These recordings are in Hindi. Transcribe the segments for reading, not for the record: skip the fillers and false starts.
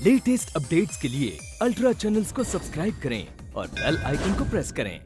लेटेस्ट अपडेट्स के लिए अल्ट्रा चैनल्स को सब्सक्राइब करें और बेल आइकन को प्रेस करें।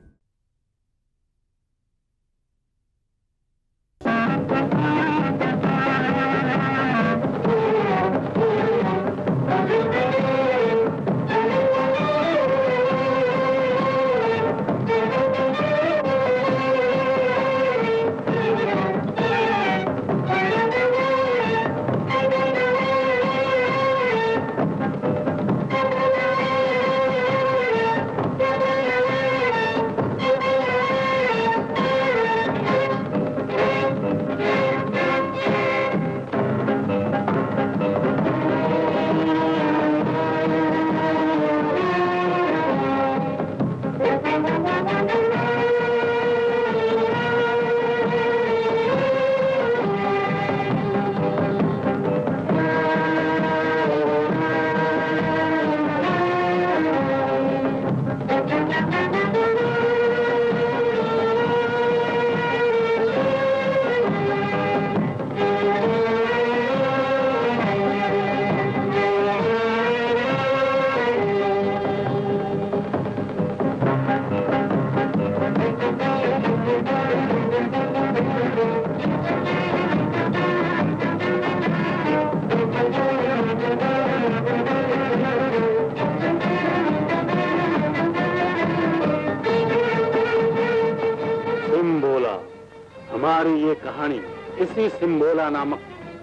हमारी ये कहानी इसी सिम्बोला नामक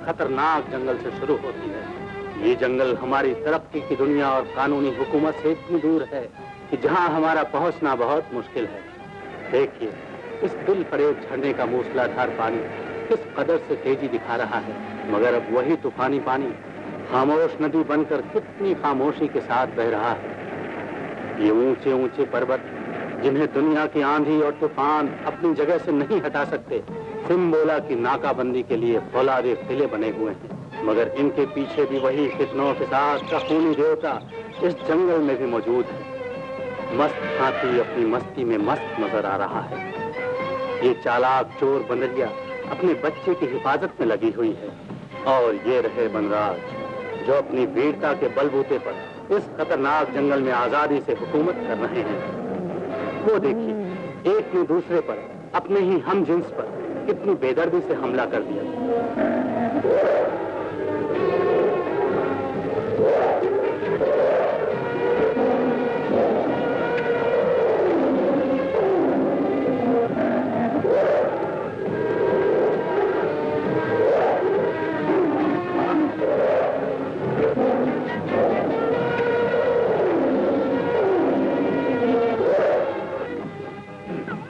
खतरनाक जंगल से शुरू होती है। ये जंगल हमारी तरक्की की दुनिया और कानूनी हुकूमत से इतनी दूर है कि जहां हमारा पहुंचना बहुत मुश्किल है। देखिए, इस दिल फरेब झरने का मूसलाधार पानी किस कदर से तेजी दिखा रहा है, मगर अब वही तूफानी पानी खामोश नदी बनकर कितनी खामोशी के साथ बह रहा है। ये ऊंचे ऊंचे पर्वत जिन्हें दुनिया की आंधी और तूफान अपनी जगह से नहीं हटा सकते, सिम्बोला की नाकाबंदी के लिए फौलादे किले बने हुए हैं, मगर इनके पीछे भी वही फितनों के साथ का खूनी देवता इस जंगल में भी मौजूद है। मस्त हाथी अपनी मस्ती में मस्त नजर आ रहा है। ये चालाक चोर बंदरिया अपने बच्चे की हिफाजत में लगी हुई है, और ये रहे बनराज जो अपनी वीरता के बलबूते पर इस खतरनाक जंगल में आजादी से हुकूमत कर रहे हैं। वो देखिए, एक ने दूसरे पर, अपने ही हम जिन्स पर कितनी बेदर्दी से हमला कर दिया।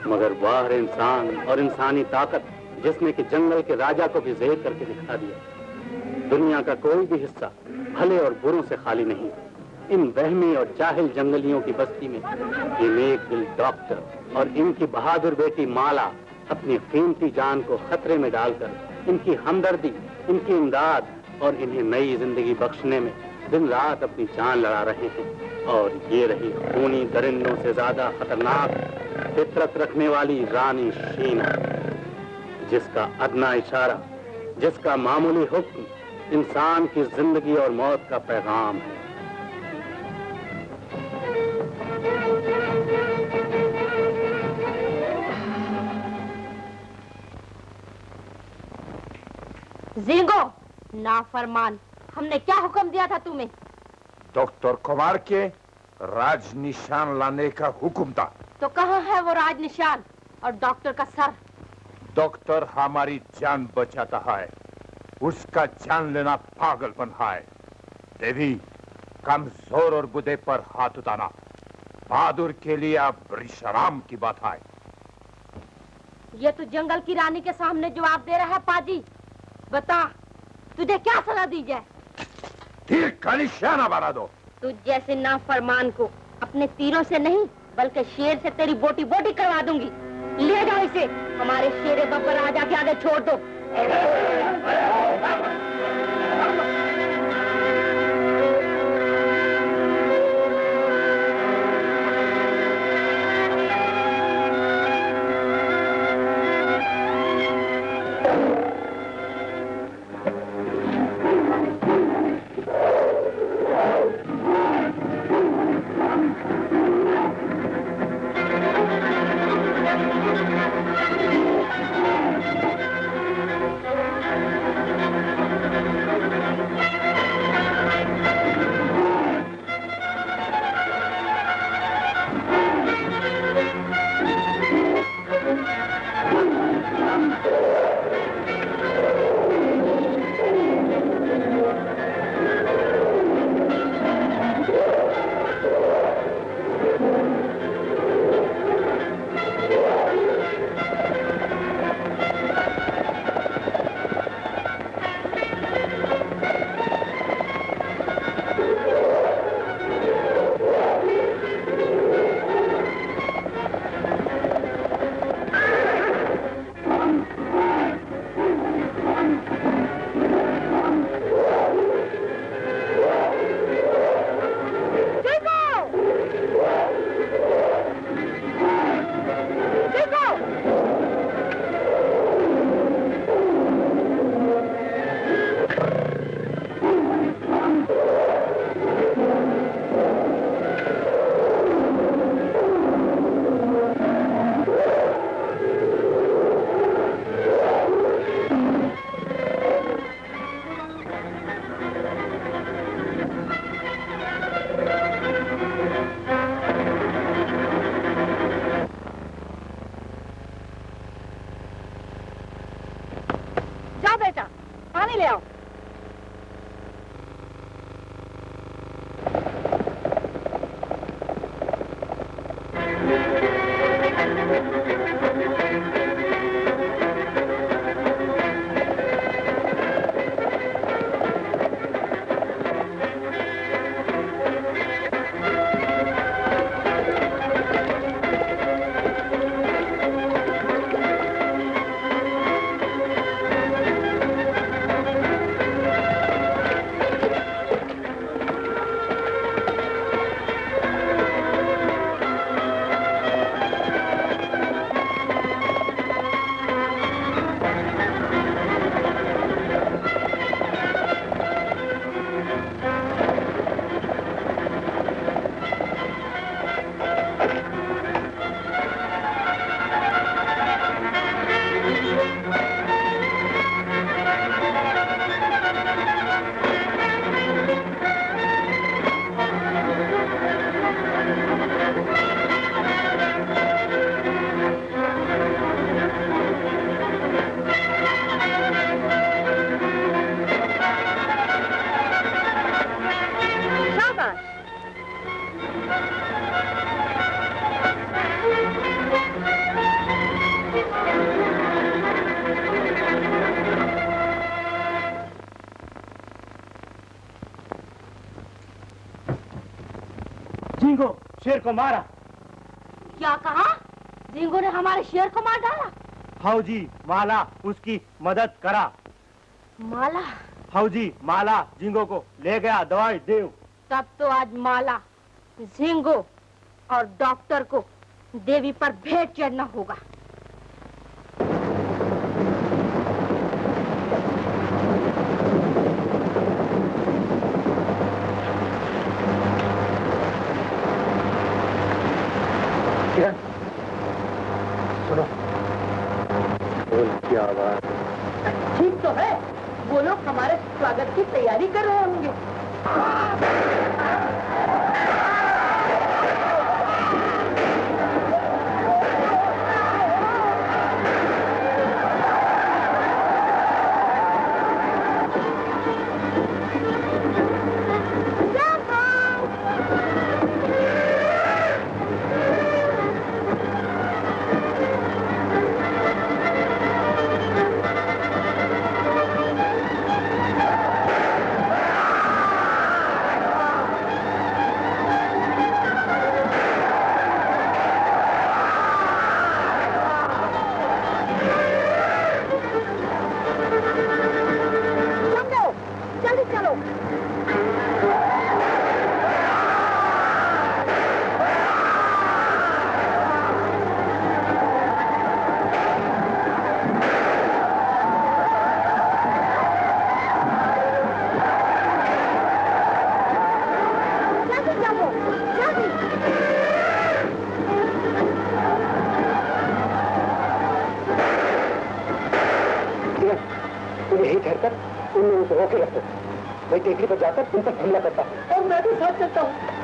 मगर वाह इंसान और इंसानी ताकत जिसने कि जंगल के राजा को भी ज़ेर करके दिखा दिया। दुनिया का कोई भी हिस्सा भले और बुरों से खाली नहीं। इन वहमी और जाहिल जंगलियों की बस्ती में ये नेक दिल डॉक्टर और इनकी बहादुर बेटी माला अपनी कीमती जान को खतरे में डालकर इनकी हमदर्दी, इनकी इमदाद और इन्हें नई जिंदगी बख्शने में दिन रात अपनी जान लड़ा रहे हैं। और ये रही खूनी दरिंदों से ज्यादा खतरनाक फितरत रखने वाली रानी शीना, जिसका अदना इशारा, जिसका मामूली हुक्म इंसान की जिंदगी और मौत का पैगाम है। जिंगो, नाफरमान, हमने क्या हुक्म दिया था तुम्हें? डॉक्टर कुमार के राज निशान लाने का हुक्म था। तो कहाँ है वो राज निशान और डॉक्टर का सर? डॉक्टर हमारी जान बचाता है, उसका जान लेना पागलपन है। देवी, कमजोर और बुद्धे पर हाथ उठाना बहादुर के लिए अब बड़ी शर्म की बात है। ये तो जंगल की रानी के सामने जवाब दे रहा है। पाजी, बता, तुझे क्या सलाह दी जाए? तीर का निशाना बना दो। तुझ जैसे नाफरमान को अपने तीरों से नहीं बल्कि शेर से तेरी बोटी बोटी करवा दूंगी। ले जाओ इसे, हमारे शेरे बब्बर राजा के आगे छोड़ दो। जाओ बेटा, पानी ले आओ। झींगो शेर को मारा। क्या कहा? झींगो ने हमारे शेर को मार डाला? हाउ जी, माला उसकी मदद करा। माला? हाउ जी, माला झींगो को ले गया दवाई देव। तब तो आज माला, झींगो और डॉक्टर को देवी पर भेंट चढ़ना होगा। सुनो, ढोल की आवाज। ठीक तो है, वो लोग हमारे स्वागत की तैयारी कर रहे होंगे। मैं टेकरी पर जाकर उन पर हमला करता हूँ और मैं भी साथ चलता हूँ।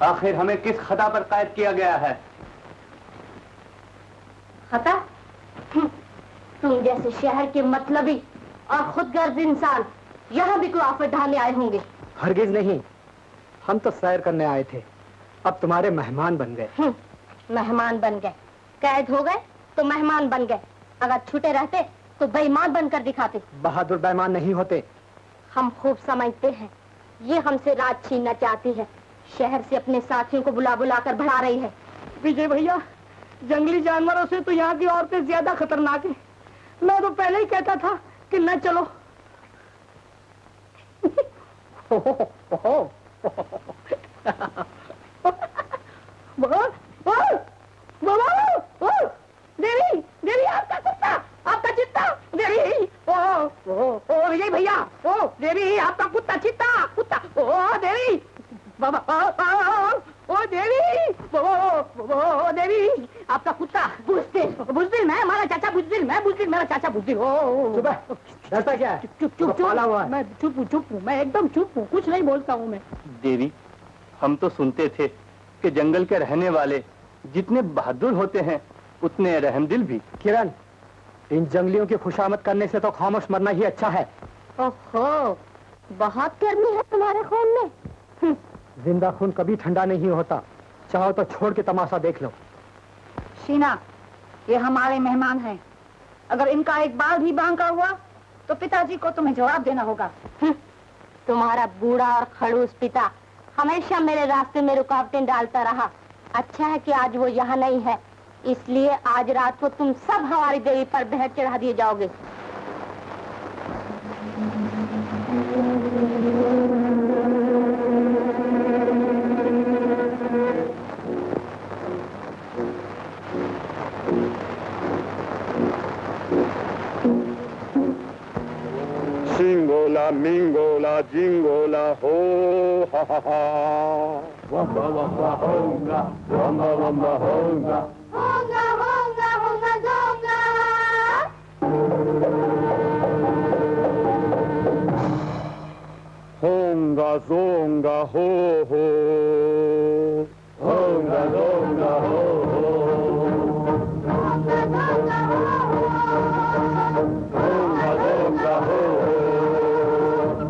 आखिर हमें किस खता पर कैद किया गया है? खता? तुम जैसे शहर के मतलबी और खुदगर्ज इंसान यहाँ भी कोई आफत ढाने आए होंगे। हरगिज नहीं, हम तो सैर करने आए थे, अब तुम्हारे मेहमान बन गए। मेहमान बन गए? कैद हो गए तो मेहमान बन गए, अगर छूटे रहते तो बेईमान बनकर दिखाते। बहादुर बेईमान नहीं होते। हम खूब समझते हैं, ये हमसे राज छीनना चाहती है, शहर से अपने साथियों को बुला बुला कर भगा रही है। विजय भैया, जंगली जानवरों से तो यहाँ की औरतें ज्यादा खतरनाक हैं। मैं तो पहले ही कहता था कि न चलो। देवी, देवी, आपका कुत्ता, आपका चित्ता, देवी। ओ विजय भैया, ओ देवी, आपका कुत्ता, चित्ता, कुत्ता, ओ देवी, बाबा, ओ देवी, ओ देवी, आपका कुत्ता। बुज़दिल, बुज़दिल मैं, हमारा चाचा बुज़दिल, मैं बुज़दिल, मेरा चाचा बुज़दिल। ओ डरता क्या है? चुप चुप चुप, मैं चुप हूँ, मैं एकदम चुप हूँ, कुछ नहीं बोलता हूँ मैं। देवी, हम तो सुनते थे कि जंगल के रहने वाले जितने बहादुर होते हैं उतने रहमदिल भी। किरण, इन जंगलियों की खुशामद करने से तो खामोश मरना ही अच्छा है। ओहो, बहुत गर्मी है तुम्हारे खून में। जिंदा खून कभी ठंडा नहीं होता, चाहो तो छोड़ के तमाशा देख लो। शीना, ये हमारे मेहमान हैं, अगर इनका एक बाल भी बांका हुआ तो पिताजी को तुम्हें जवाब देना होगा। तुम्हारा बूढ़ा और खड़ूस पिता हमेशा मेरे रास्ते में रुकावटें डालता रहा। अच्छा है कि आज वो यहाँ नहीं है, इसलिए आज रात को तुम सब हमारी देवी पर बहर चढ़ा दिए जाओगे। सिंगोला मिंगोला जिंगोला हो हा हा हा, वम्बा वम्बा होगा, वम्बा वम्बा होगा, होगा होगा होगा जोगा। होगा जोंगा हो, होगा जोंगा हो, होगा जोंगा हो,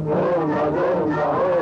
होगा जोंगा हो।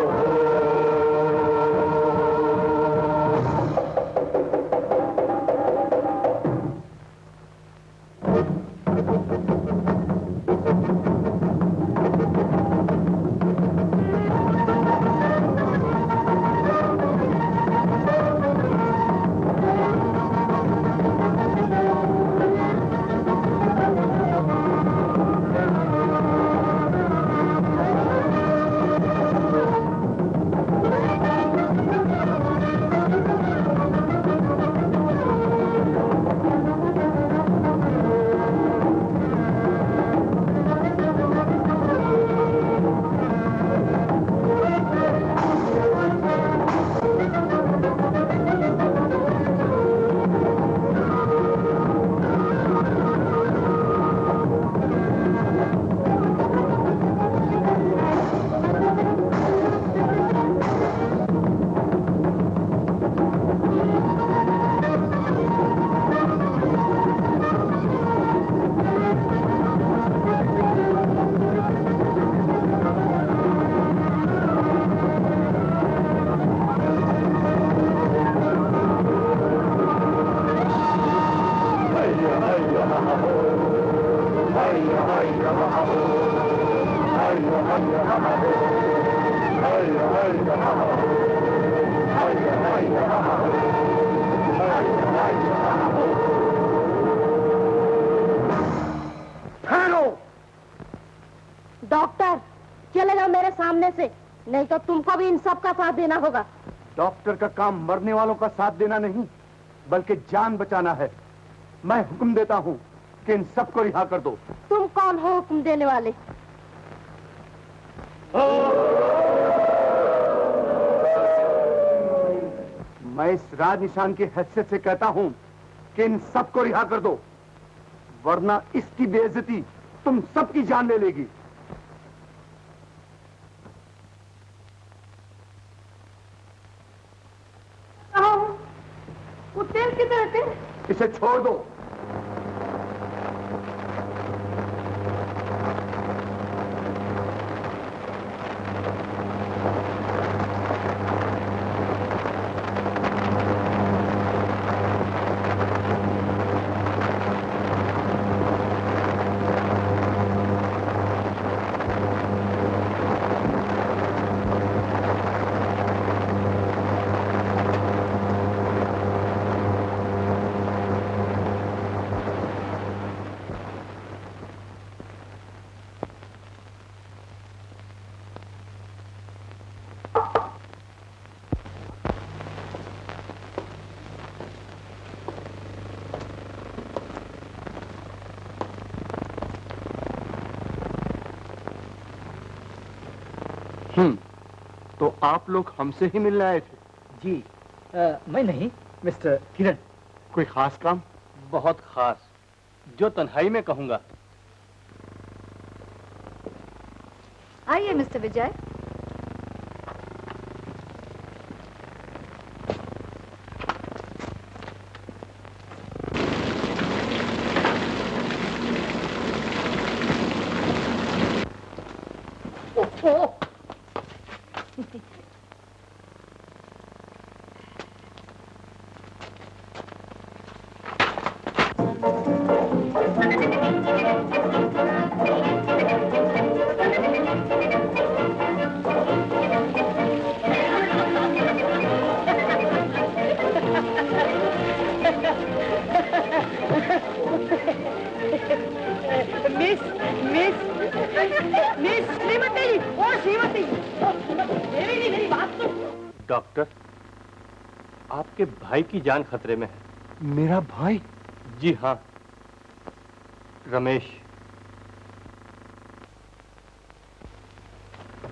डॉक्टर, चले जाओ मेरे सामने से, नहीं तो तुमको भी इन सब का साथ देना होगा। डॉक्टर का काम मरने वालों का साथ देना नहीं, बल्कि जान बचाना है। मैं हुक्म देता हूँ कि इन सबको रिहा कर दो। तुम कौन हो हुक्म देने वाले? मैं इस राज निशान की हैसियत से कहता हूँ कि इन सबको रिहा कर दो, वरना इसकी बेइज्जती तुम सबकी जान ले लेगी। इसे छोड़ दो। तो आप लोग हमसे ही मिलने आए थे? जी मैं नहीं, मिस्टर किरण। कोई खास काम? बहुत खास, जो तन्हाई में कहूंगा। आइए मिस्टर विजय। मिस मिस मिस श्रीमती, ओ श्रीमती, मेरी बात तो। डॉक्टर, आपके भाई की जान खतरे में है। मेरा भाई? जी हाँ, रमेश।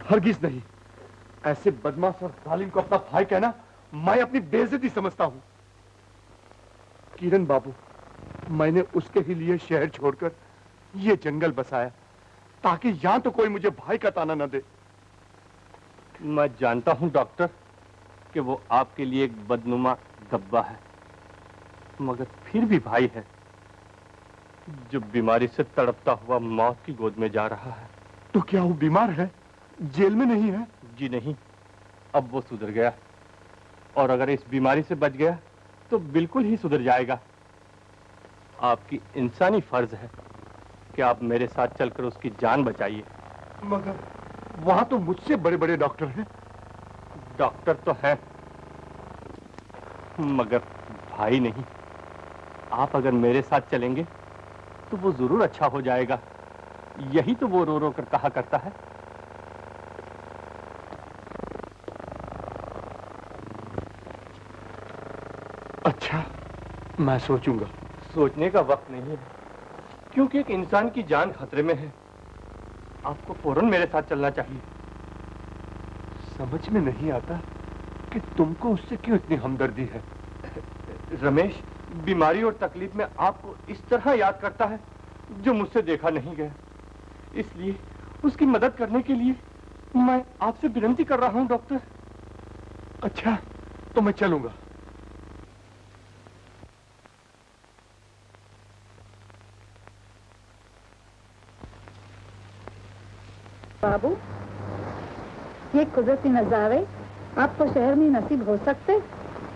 हरगिज नहीं। ऐसे बदमाश और जालिम को अपना भाई कहना मैं अपनी बेइज्जती समझता हूं। किरण बाबू, मैंने उसके ही लिए शहर छोड़कर ये जंगल बसाया ताकि यहां तो कोई मुझे भाई का ताना न दे। मैं जानता हूं डॉक्टर कि वो आपके लिए एक बदनुमा धब्बा है, मगर फिर भी भाई है जो बीमारी से तड़पता हुआ मौत की गोद में जा रहा है। तो क्या वो बीमार है? जेल में नहीं है? जी नहीं, अब वो सुधर गया, और अगर इस बीमारी से बच गया तो बिल्कुल ही सुधर जाएगा। आपकी इंसानी फर्ज है कि आप मेरे साथ चलकर उसकी जान बचाइए। मगर वहां तो मुझसे बड़े बड़े डॉक्टर हैं। डॉक्टर तो हैं, मगर भाई नहीं। आप अगर मेरे साथ चलेंगे तो वो जरूर अच्छा हो जाएगा। यही तो वो रो रो कर कहा करता है। अच्छा, मैं सोचूंगा। सोचने का वक्त नहीं है, क्योंकि एक इंसान की जान खतरे में है। आपको फौरन मेरे साथ चलना चाहिए। समझ में नहीं आता कि तुमको उससे क्यों इतनी हमदर्दी है। रमेश बीमारी और तकलीफ में आपको इस तरह याद करता है जो मुझसे देखा नहीं गया। इसलिए उसकी मदद करने के लिए मैं आपसे विनती कर रहा हूं डॉक्टर। अच्छा, तो मैं चलूंगा। बाबू, ये कुदरती नजारे आपको शहर में नसीब हो सकते?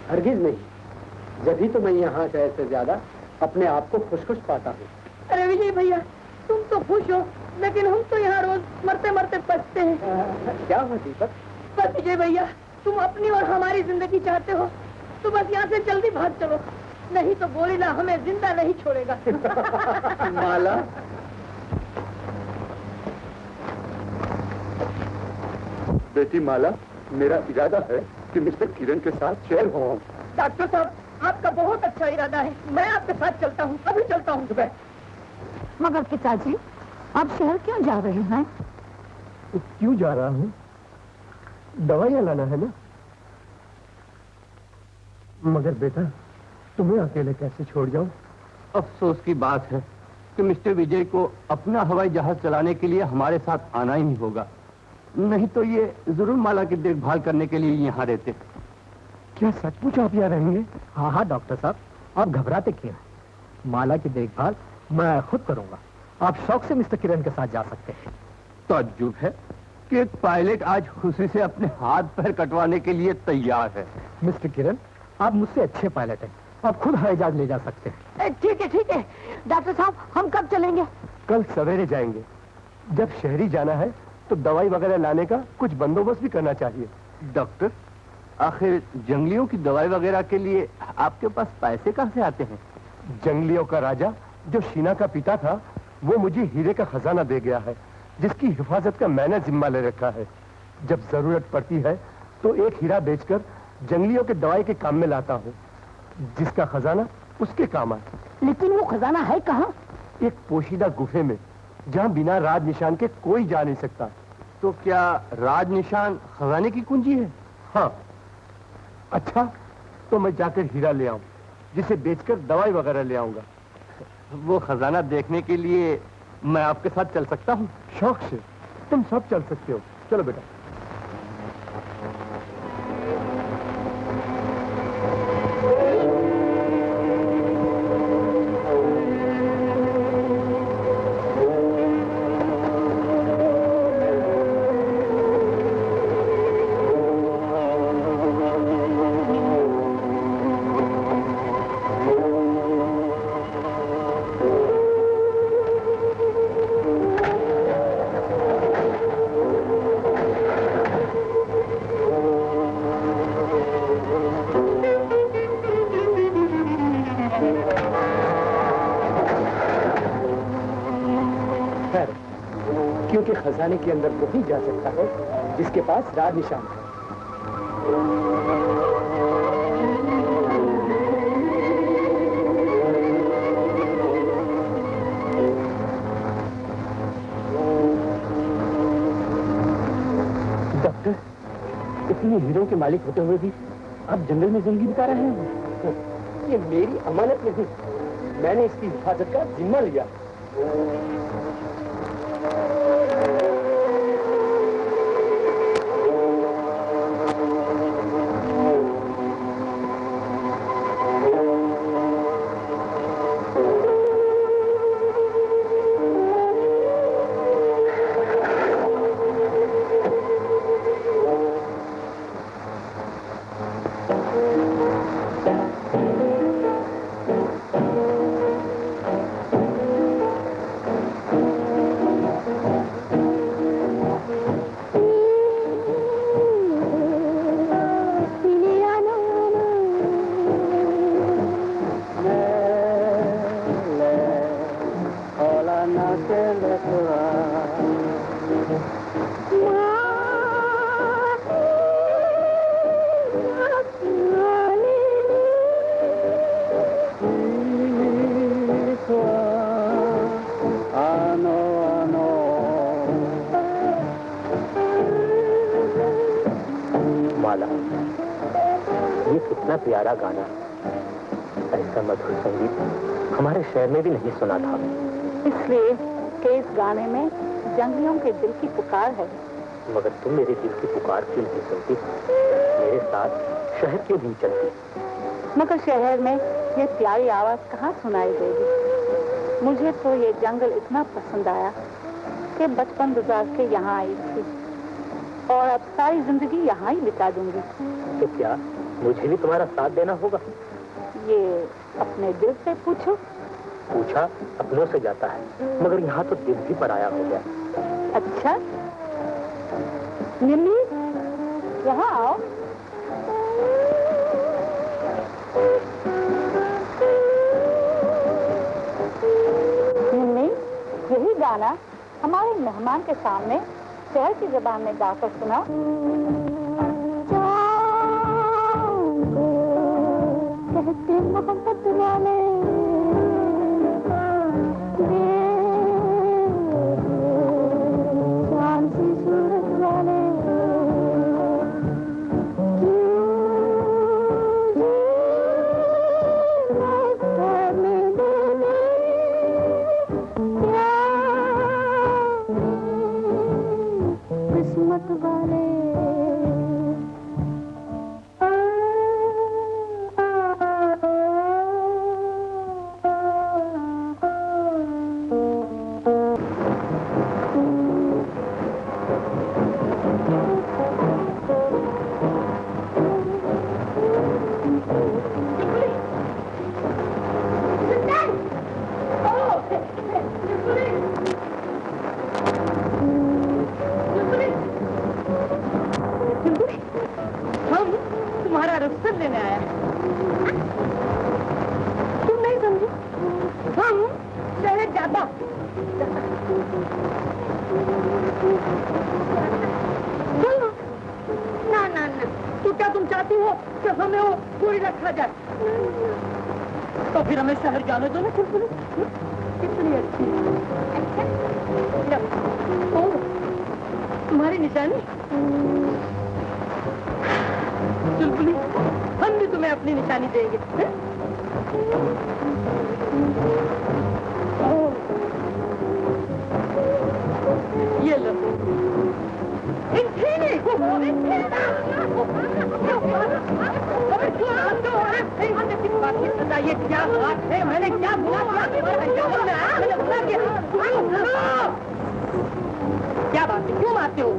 हरगिज नहीं। जभी तो मैं यहाँ शहर से ज्यादा अपने आप को खुश खुश पाता हूँ। अरे विजय भैया, तुम तो खुश हो, लेकिन हम तो यहाँ रोज मरते मरते बचते हैं। क्या हुआ दीपक? बस विजय भैया, तुम अपनी और हमारी जिंदगी चाहते हो तो बस यहाँ से जल्दी भाग चलो, नहीं तो गोरीला हमें जिंदा नहीं छोड़ेगा। माला, बेटी माला, मेरा इरादा है कि मिस्टर किरण के साथ शहर हो। डॉक्टर साहब, आपका बहुत अच्छा इरादा है। मैं आपके साथ चलता हूँ, अभी चलता हूँ सुबह। मगर पिताजी, आप शहर क्यों जा रहे हैं? क्यों जा रहा हूँ? दवाइयाँ लाना है ना। मगर बेटा, तुम्हें अकेले कैसे छोड़ जाऊं? अफसोस की बात है कि मिस्टर विजय को अपना हवाई जहाज चलाने के लिए हमारे साथ आना ही होगा, नहीं तो ये जरूर माला की देखभाल करने के लिए यहाँ रहते। क्या सचमुच आप यहाँ रहेंगे? हाँ हाँ डॉक्टर साहब, आप घबराते क्यों? माला की देखभाल मैं खुद करूंगा। आप शौक से मिस्टर किरण के साथ जा सकते हैं। ताज्जुब है कि एक पायलट आज खुशी से अपने हाथ पैर कटवाने के लिए तैयार है। मिस्टर किरण, आप मुझसे अच्छे पायलट हैं, आप खुद हवाई जहाज ले जा सकते हैं। ठीक है डॉक्टर साहब, हम कब चलेंगे? कल सवेरे जाएंगे। जब शहरी जाना है तो दवाई वगैरह लाने का कुछ बंदोबस्त भी करना चाहिए। डॉक्टर, आखिर जंगलियों की दवाई वगैरह के लिए आपके पास पैसे कहाँ से आते हैं? जंगलियों का राजा जो शीना का पिता था, वो मुझे हीरे का खजाना दे गया है, जिसकी हिफाजत का मैंने जिम्मा ले रखा है। जब जरूरत पड़ती है तो एक हीरा बेचकर जंगलियों के दवाई के काम में लाता हूँ, जिसका खजाना उसके काम आए। लेकिन वो खजाना है कहाँ? एक पोशीदा गुफे में, जहाँ बिना राज निशान के कोई जा नहीं सकता। तो क्या राज निशान खजाने की कुंजी है? हाँ। अच्छा, तो मैं जाकर हीरा ले आऊं, जिसे बेचकर दवाई वगैरह ले आऊंगा। वो खजाना देखने के लिए मैं आपके साथ चल सकता हूँ? शौक से। तुम सब चल सकते हो। चलो बेटा। क्योंकि खजाने के अंदर वही जा सकता है जिसके पास राज निशान है। डॉक्टर, इतने हीरों के मालिक होते हुए भी आप जंगल में जिंदगी बिता रहे हैं। ये मेरी अमानत नहीं, मैंने इसकी हिफाजत का जिम्मा लिया। प्यारा गाना, ऐसा मधुर संगीत हमारे शहर में भी नहीं सुना था। इसलिए कि इस गाने में जंगलियों के दिल की पुकार है। मगर तुम मेरे दिल की पुकार क्यों नहीं सुनती? मेरे साथ शहर क्यों नहीं चलती? मगर शहर में ये प्यारी आवाज कहाँ सुनाई देगी? मुझे तो ये जंगल इतना पसंद आया कि बचपन गुजार के यहाँ आई थी और अब सारी जिंदगी यहाँ ही बिता दूंगी। तो क्या मुझे भी तुम्हारा साथ देना होगा? ये अपने दिल से पूछो। पूछा अपनों से जाता है, मगर यहाँ तो दिल भी पराया हो गया। अच्छा, निम्मी, यहाँ आओ। निम्मी, यही गाना हमारे मेहमान के सामने शहर की जुबान में गाकर सुना। कहते मोहब्बत वाले चांद सी सूरत वाले किस्मत वाले चलो ना ना ना, तो क्या तुम चाहती हो कि हमें वो गोली रखा जाए? तो फिर हमें शहर जाने दो ना चुलबुली। कितनी अच्छी ओ, तुम्हारी निशानी चुलबुली, हम भी तुम्हें अपनी निशानी देंगे। ये लो इंफिनी, ये क्या बात है? मैंने क्या बुला क्या बात है? क्यों मारते हो?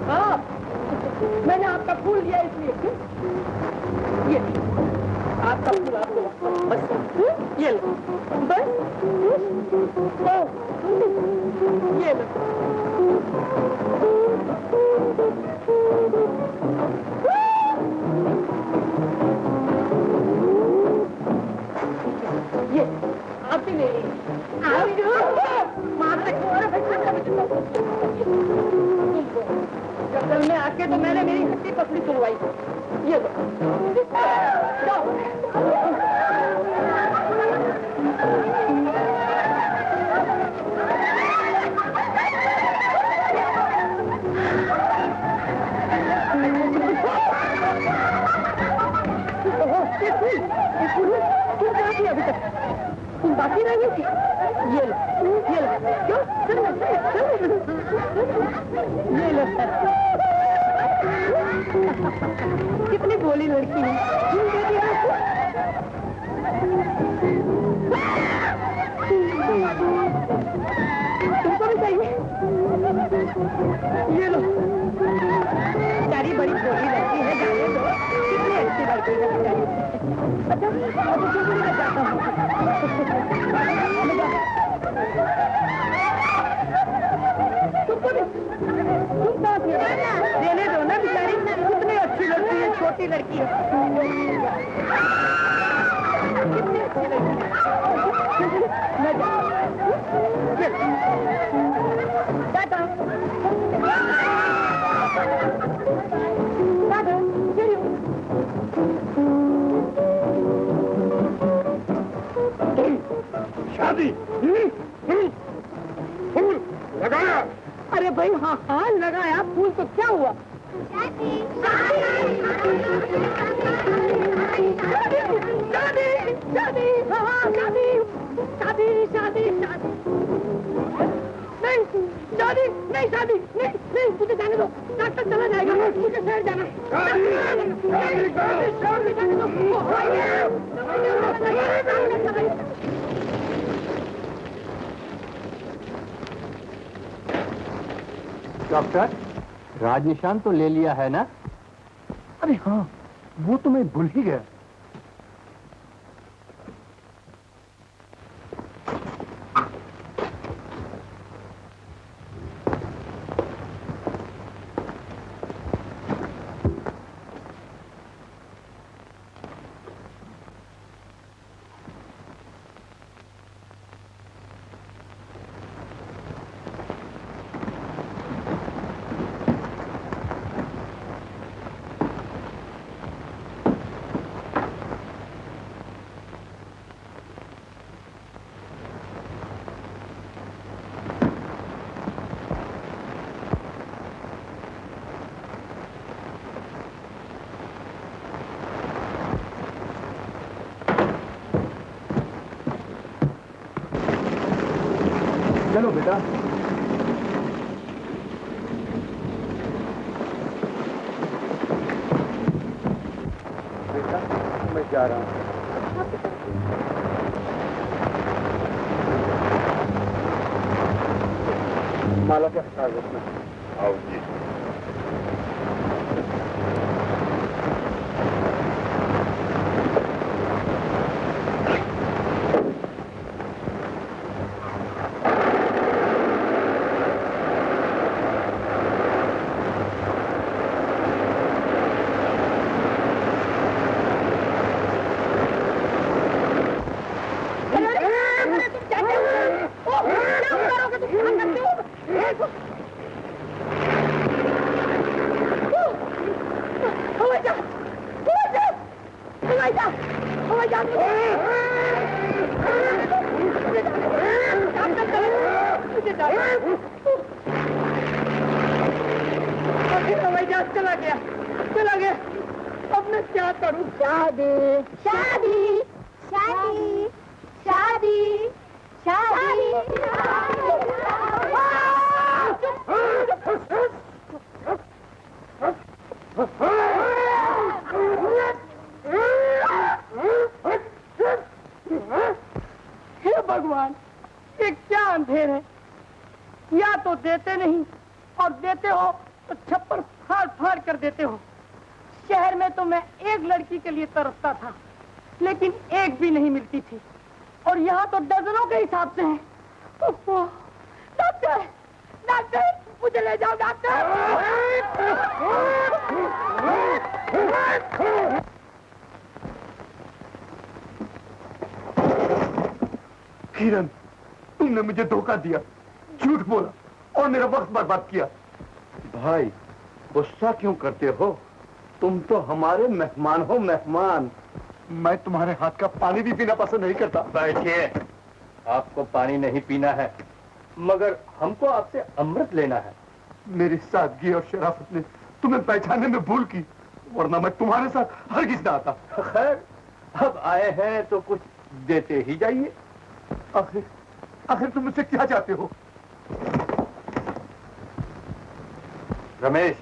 हाँ, मैंने आपका फूल लिया इसलिए। ये आपका फूल आपको बस ये लो, बस ये लो। ये आप भी ले लीजिए। जंगल में आके तो मैंने मेरी हड्डी पसली सुनवाई। ये लो जाओ। अभी तक तुम बाकी रह गई थी। ये लो क्यों? ये लो सर, कितनी भोली लड़की है। तुमको भी चाहिए? ये लो, बेचारी बड़ी भोली लड़की है, जाने दो। कितनी अच्छी लड़की है बेचारी। अच्छा, अब मैं जाता हूँ। देने दो ना बेचारी, कितनी अच्छी लड़की है, छोटी लड़की है। कितनी अच्छी लड़की है। मैं जाता हूँ। शादी फूल लगाया। अरे भाई हाँ हाँ लगाया फूल, तो क्या हुआ? शादी शादी शादी, हाँ शादी शादी शादी शादी। नहीं शादी नहीं, शादी नहीं नहीं, मुझे जाने दो। डॉक्टर चला जाएगा, मुझे शहर जाना। डॉक्टर, राज निशान तो ले लिया है ना? अरे हाँ, वो तो मैं भूल ही गया। चलो बेटा। बेटा मैं जा रहा हूँ। माला का ख्याल रखना। आओ जी। करूं? शादी शादी शादी शादी शादी हे भगवान, ये क्या अंधेर है? या तो देते नहीं और देते हो तो छप्पर फाड़ फाड़ कर देते हो। शहर में तो मैं एक लड़की के लिए तरसता था, लेकिन एक भी नहीं मिलती थी, और यहाँ तो दर्जनों के हिसाब से है। डॉक्टर, डॉक्टर, मुझे ले जाओ डॉक्टर। किरण, तुमने मुझे धोखा दिया, झूठ बोला और मेरा वक्त बर्बाद किया। भाई, गुस्सा क्यों करते हो? तुम तो हमारे मेहमान हो, मेहमान। मैं तुम्हारे हाथ का पानी भी पीना पसंद नहीं करता। बैठिए, आपको पानी नहीं पीना है, मगर हमको आपसे अमृत लेना है। मेरी सादगी और शराफत ने तुम्हें पहचानने में भूल की, वरना मैं तुम्हारे साथ हरगिज़ ना आता। खैर, अब आए हैं तो कुछ देते ही जाइए। आखिर तुम मुझसे क्या चाहते हो? रमेश,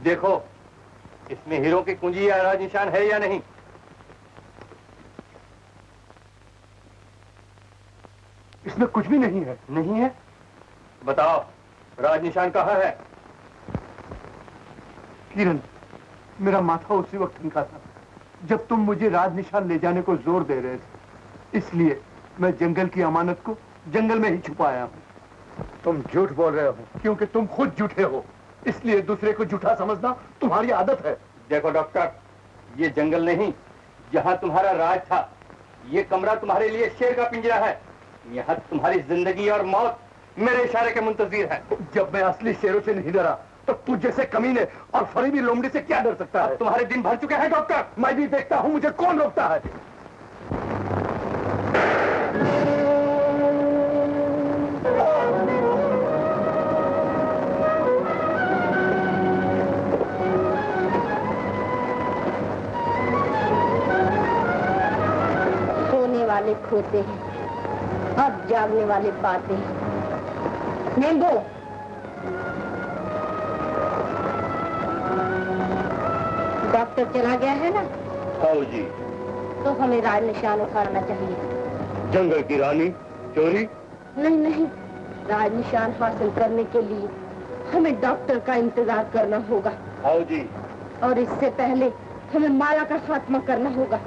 देखो इसमें हीरो की कुंजी या राज निशान है या नहीं। इसमें कुछ भी नहीं है। नहीं है? बताओ, राज निशान कहाँ है? किरण, मेरा माथा उसी वक्त ठनका था जब तुम मुझे राज निशान ले जाने को जोर दे रहे थे। इसलिए मैं जंगल की अमानत को जंगल में ही छुपाया हूँ। तुम झूठ बोल रहे हो क्योंकि तुम खुद झूठे हो, इसलिए दूसरे को झूठा समझना तुम्हारी आदत है। देखो डॉक्टर, ये जंगल नहीं जहाँ तुम्हारा राज था, ये कमरा तुम्हारे लिए शेर का पिंजरा है। यहाँ तुम्हारी जिंदगी और मौत मेरे इशारे के मुंतजिर है। जब मैं असली शेरों से नहीं डरा तो तुझ जैसे कमीने और फरीबी लोमड़ी से क्या डर सकता है? तुम्हारे दिन भर चुके हैं डॉक्टर। मैं भी देखता हूँ मुझे कौन रोकता है। सोने वाले खोते हैं, अब जागने वाले पाते हैं। नींबू, डॉक्टर चला गया है ना? हाँ जी। तो हमें राज निशान उखाड़ना चाहिए। जंगल की रानी चोरी? नहीं नहीं, राज निशान हासिल करने के लिए हमें डॉक्टर का इंतजार करना होगा। हाँ जी। और इससे पहले हमें माया का खात्मा करना होगा।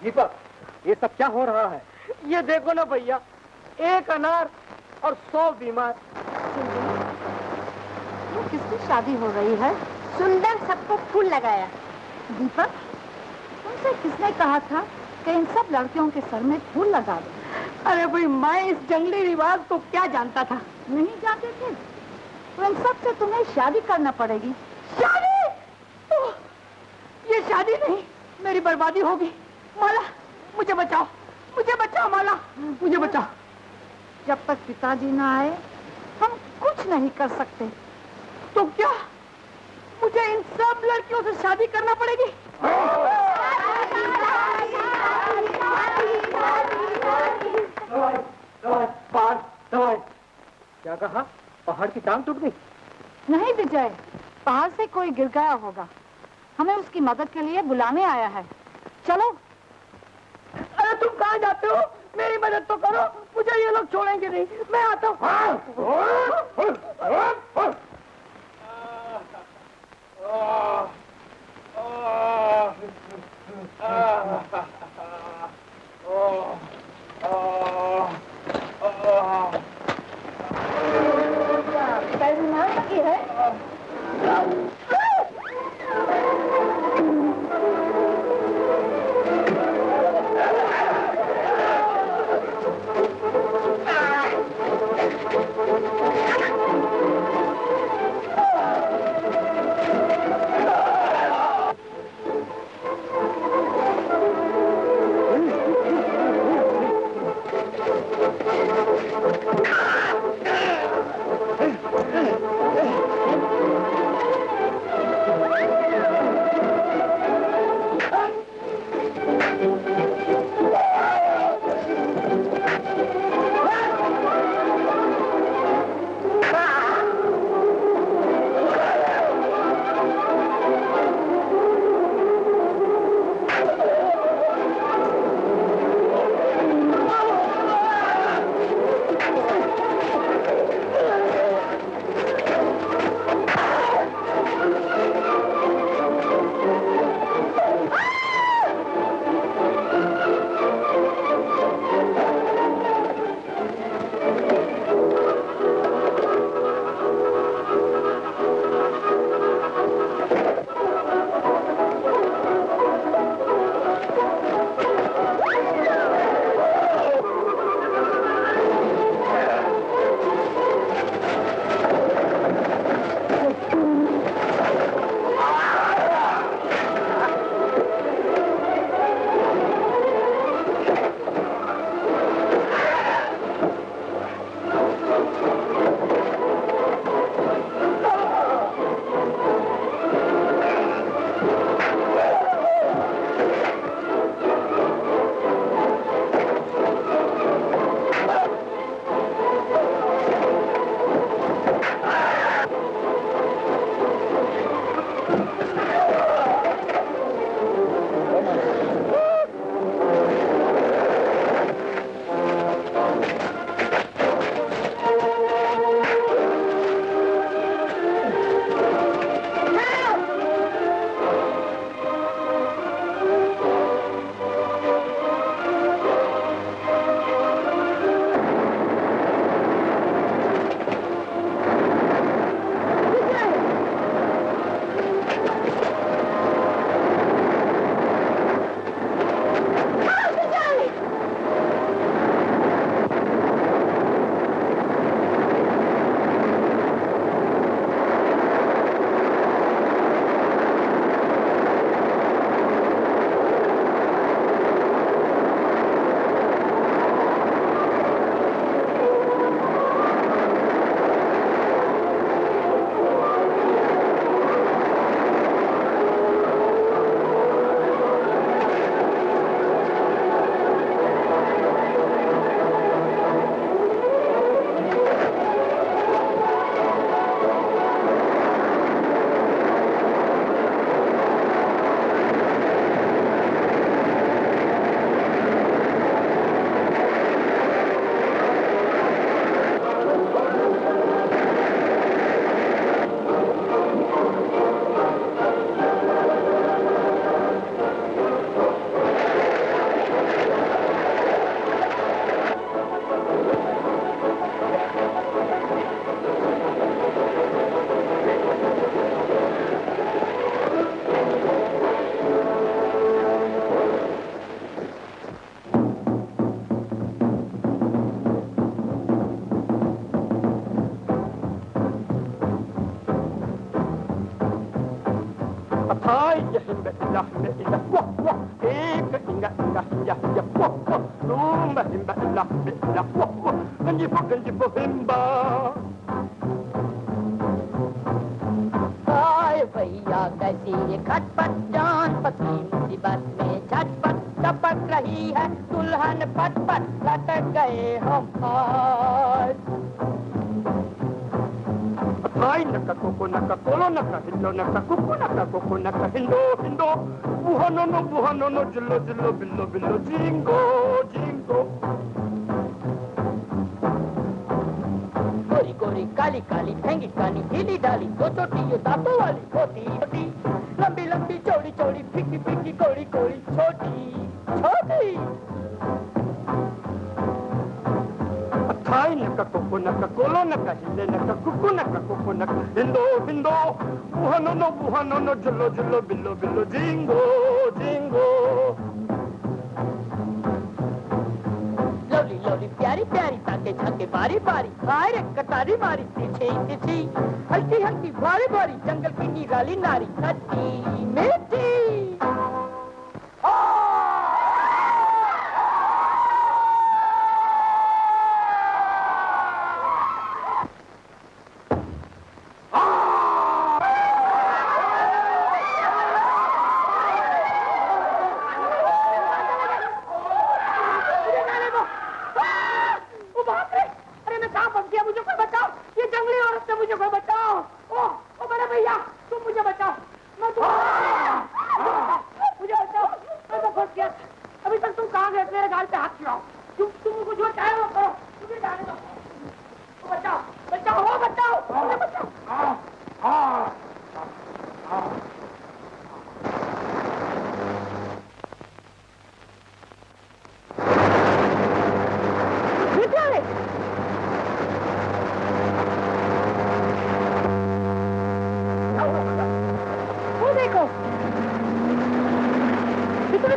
दीपक, ये सब क्या हो रहा है? ये देखो ना भैया, 1 अनार और 100 बीमार। ये किसकी शादी हो रही है? सुंदर सबको फूल लगाया। दीपक, तुमसे किसने कहा था कि इन सब लड़कियों के सर में फूल लगा दो? अरे भाई, मैं इस जंगली रिवाज को क्या जानता था। नहीं जानते थे? तो इन सब से तुम्हें शादी करना पड़ेगी। शादी? ओह, ये शादी नहीं, मेरी बर्बादी होगी। माला, मुझे बचाओ, मुझे बचाओ माला, मुझे बचाओ। जब तक पिताजी ना आए हम कुछ नहीं कर सकते। तो क्या मुझे इन सब लड़कियों से शादी करना पड़ेगी? क्या कहा? पहाड़ की टांग टूट गई? नहीं विजय, पहाड़ से कोई गिर गया होगा। हमें उसकी मदद के लिए बुलाने आया है। चलो। अरे तुम कहाँ जाते हो? मेरी मदद तो करो, मुझे ये लोग छोड़ेंगे नहीं। मैं आता हूँ। गंजी हिम्बा। हाय भैया कैसी ये खटपट जान पतली मुसीबत में झटपट टपक रही है दुल्हन पटपट लटक गए हम आज। हाय नका कोको नका कोलो नका हिंदो नका कुकु नका कोको नका हिंदो हिंदो बुहा नो जिल्लो जिल्लो बिल्लो बिल्लो जिंगो जिंगो। गोरी गोरी काली काली फेंगी कानी ढीली डाली दो चोटी यो दांतों वाली छोटी छोटी लंबी लंबी चौड़ी चौड़ी फिक्की फिक्की कोड़ी कोड़ी छोटी छोटी। हाय नका कोको नका कोलो नका हिंदे नका कुकु नका कोको नका हिंदो हिंदो बुहा नो जिल्लो जिल्लो बिल्लो बिल्लो जिंगो जिंगो। लवली लवली प्यारी प्यारी ताके झाके बारी बारी हाय रे कटारी मारी पीछे पीछे हल्की हल्की भारी भारी जंगल की निराली नारी खट्टी मीठी।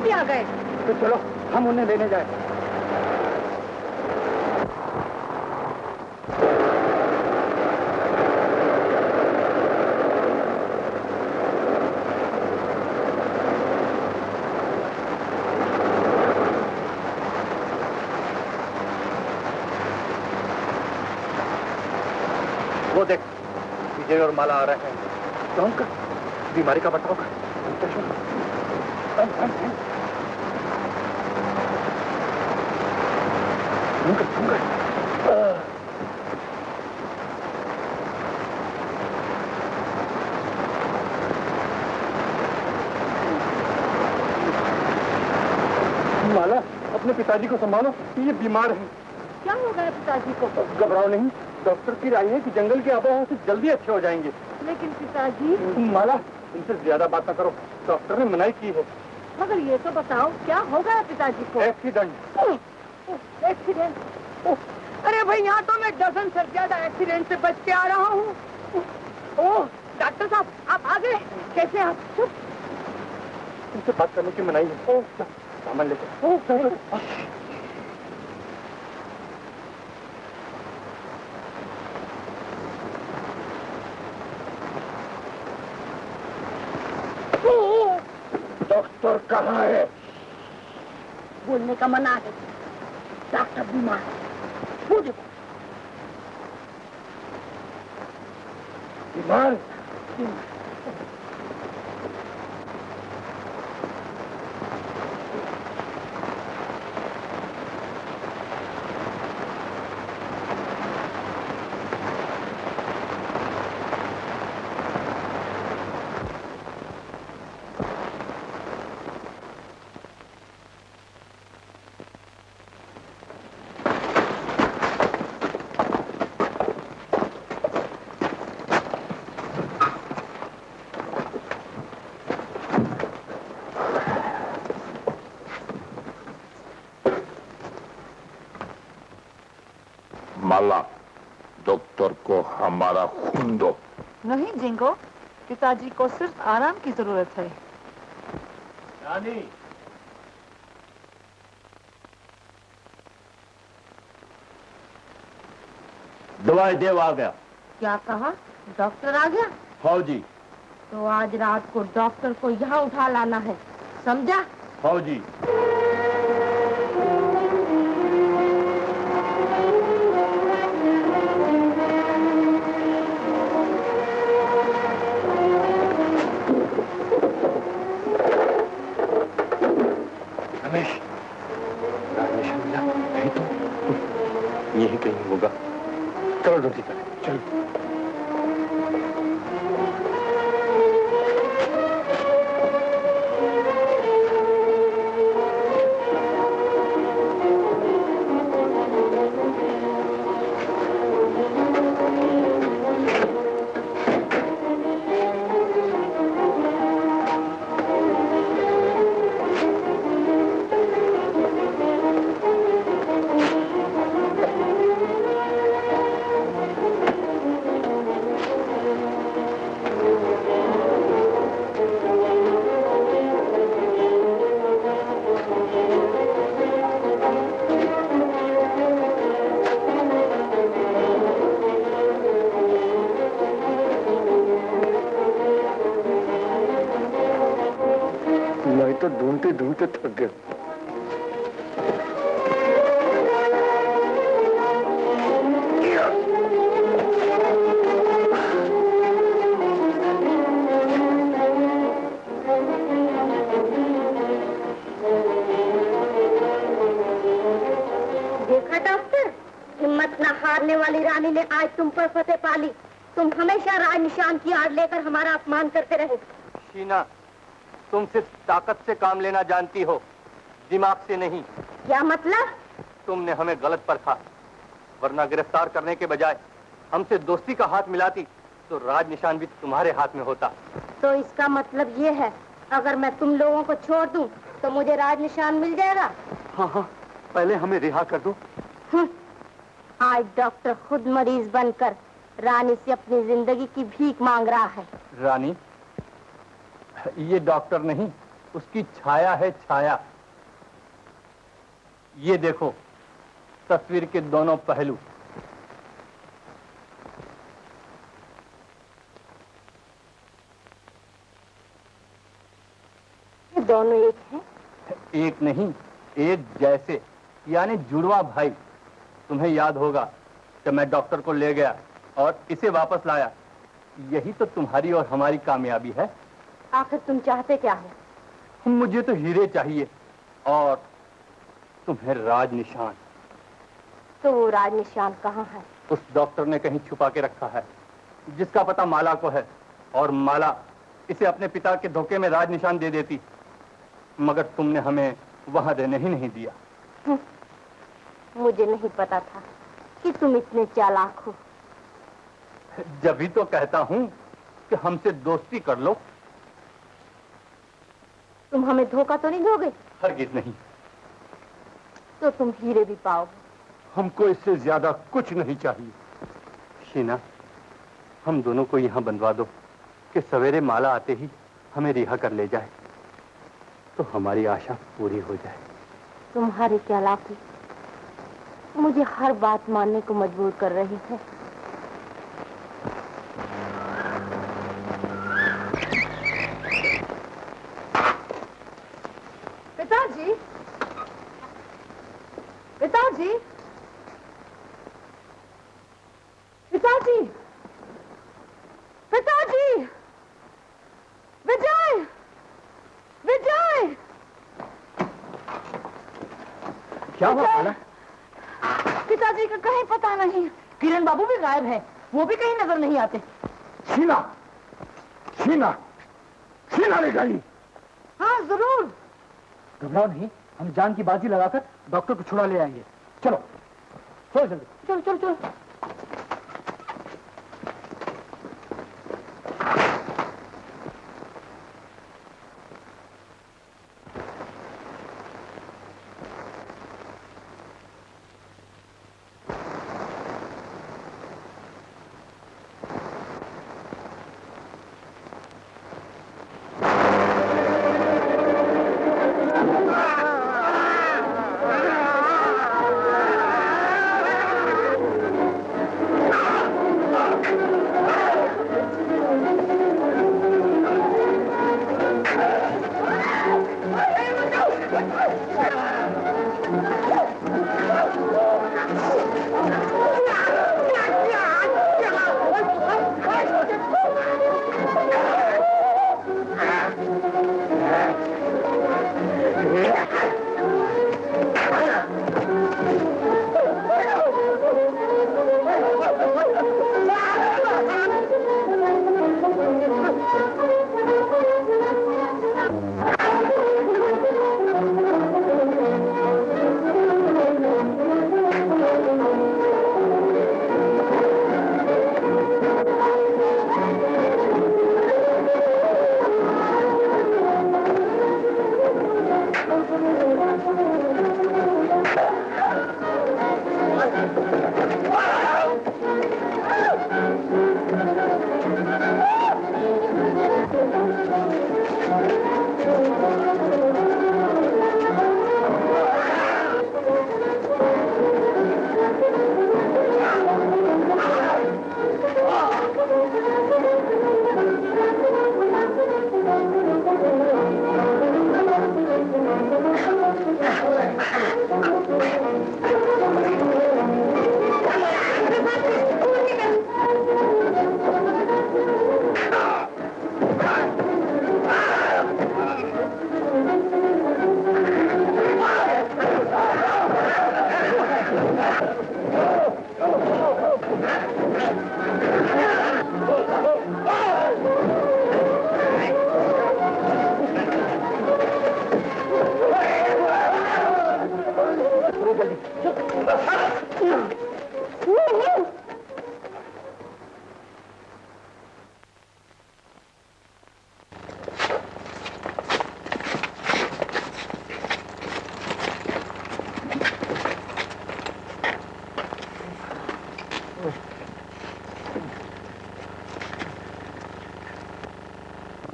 आ गए तो चलो हम उन्हें लेने जाए। वो देख विजय और माला आ रहे हैं। तो हम बीमारी का बचाव कर माला अपने पिताजी को संभालो, ये बीमार है। क्या हो गया पिताजी को? घबराओ नहीं, डॉक्टर की राय है कि जंगल की आबोहवा से जल्दी अच्छे हो जाएंगे। लेकिन पिताजी। माला इनसे ज्यादा बात न करो, डॉक्टर ने मनाही की है। मगर ये तो बताओ क्या हो गया पिताजी को? एक्सीडेंट। एक्सीडेंट? अरे भाई यहाँ तो मैं डजन से ज्यादा एक्सीडेंट से बच के आ रहा हूँ। ओह डॉक्टर साहब आप आ गए, कैसे आप? इनसे बात करने की मनाही है। सामान लेकर। डॉक्टर कहाँ है? बोलने का मना है, डॉक्टर बीमार है। वो देखो बीमार। माला, डॉक्टर को हमारा खून दो। नहीं जिंगो, पिताजी को सिर्फ आराम की जरूरत है। रानी, दवाई देव आ गया। क्या कहा? डॉक्टर आ गया? हाँ जी। तो आज रात को डॉक्टर को यहाँ उठा लाना है, समझा? हाँ जी। यही कहीं होगा। चलो ड्यूटी करें। चलो। तो ढूंढते ढूंढते थक गया। देखा डॉक्टर, हिम्मत न हारने वाली रानी ने आज तुम पर फतेह पाली। तुम हमेशा राज निशान की आड़ लेकर हमारा अपमान करते रहे। शीना, तुम सिर्फ ताकत से काम लेना जानती हो, दिमाग से नहीं। क्या मतलब? तुमने हमें गलत परखा, वरना गिरफ्तार करने के बजाय हमसे दोस्ती का हाथ मिलाती तो राज निशान भी तुम्हारे हाथ में होता। तो इसका मतलब ये है, अगर मैं तुम लोगों को छोड़ दूं तो मुझे राज निशान मिल जाएगा? हाँ हाँ, पहले हमें रिहा कर दो। आज डॉक्टर खुद मरीज बनकर रानी से अपनी जिंदगी की भीख मांग रहा है। रानी, ये डॉक्टर नहीं, उसकी छाया है, छाया। ये देखो तस्वीर के दोनों पहलू। ये दोनों एक हैं? एक नहीं, एक जैसे, यानी जुड़वा भाई। तुम्हें याद होगा कि मैं डॉक्टर को ले गया और इसे वापस लाया। यही तो तुम्हारी और हमारी कामयाबी है। आखिर तुम चाहते क्या हो? मुझे तो हीरे चाहिए और तुम्हें राज निशान। तो वो राज निशान कहाँ है? उस डॉक्टर ने कहीं छुपा के रखा है, जिसका पता माला को है, और माला इसे अपने पिता के धोखे में राज निशान दे देती, मगर तुमने हमें वहां देने ही नहीं दिया। मुझे नहीं पता था कि तुम इतने चालाक हो। जब ही तो कहता हूँ कि हमसे दोस्ती कर लो। तुम हमें धोखा तो नहीं दोगे? हरगिज नहीं। तो तुम हीरे भी पाओगे। हमको इससे ज्यादा कुछ नहीं चाहिए। शीना, हम दोनों को यहाँ बंधवा दो कि सवेरे माला आते ही हमें रिहा कर ले जाए, तो हमारी आशा पूरी हो जाए। तुम्हारी चालाकी मुझे हर बात मानने को मजबूर कर रही है। पिताजी, पिताजी, पिताजी, पिताजी, विजय, विजय। क्या हुआ माला? पिताजी का कहीं पता नहीं। किरण बाबू भी गायब है, वो भी कहीं नजर नहीं आते। शीना, शीना, शीना ले गई। हाँ जरूर। घबराओ नहीं, हम जान की बाजी लगाकर डॉक्टर को छुड़ा ले आएंगे। चलो चलो जल्दी। चलो चलो चलो।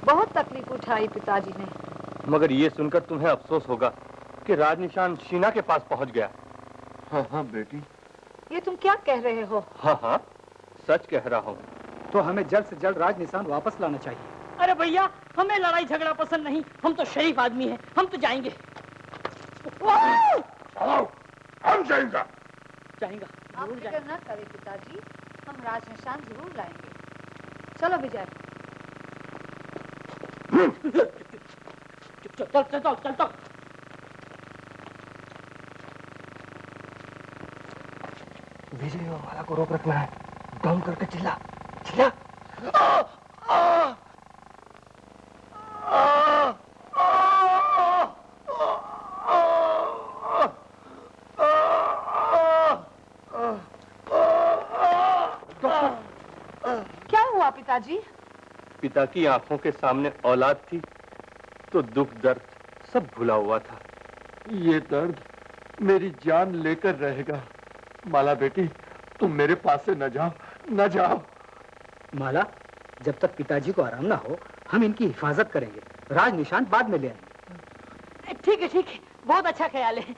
बहुत तकलीफ उठाई पिताजी ने। मगर ये सुनकर तुम्हें अफसोस होगा कि राज निशान शीना के पास पहुंच गया। हाँ हाँ बेटी। ये तुम क्या कह रहे हो? हाँ हाँ, सच कह रहा हूँ। तो हमें जल्द से जल्द राज निशान वापस लाना चाहिए। अरे भैया, हमें लड़ाई झगड़ा पसंद नहीं, हम तो शरीफ आदमी हैं, हम तो जाएंगे। हम जाएंगे। जाएंगा, आप जरूर फिक्र जाएंगे। न करें पिताजी, हम राज निशान जरूर लाएंगे। चलो विजय। चल चल चल चल चल। विजय और वाला को रोक रखना है। दम करके चिल्ला चिल्ला। क्या हुआ पिताजी? पिता की आंखों के सामने औलाद थी तो दुख दर्द सब भुला हुआ था। ये दर्द मेरी जान लेकर रहेगा। माला बेटी, तुम मेरे पास से न जाओ, न जाओ। माला, जब तक पिताजी को आराम ना हो, हम इनकी हिफाजत करेंगे। राज निशान बाद में ले आएंगे। ठीक है, बहुत अच्छा ख्याल है।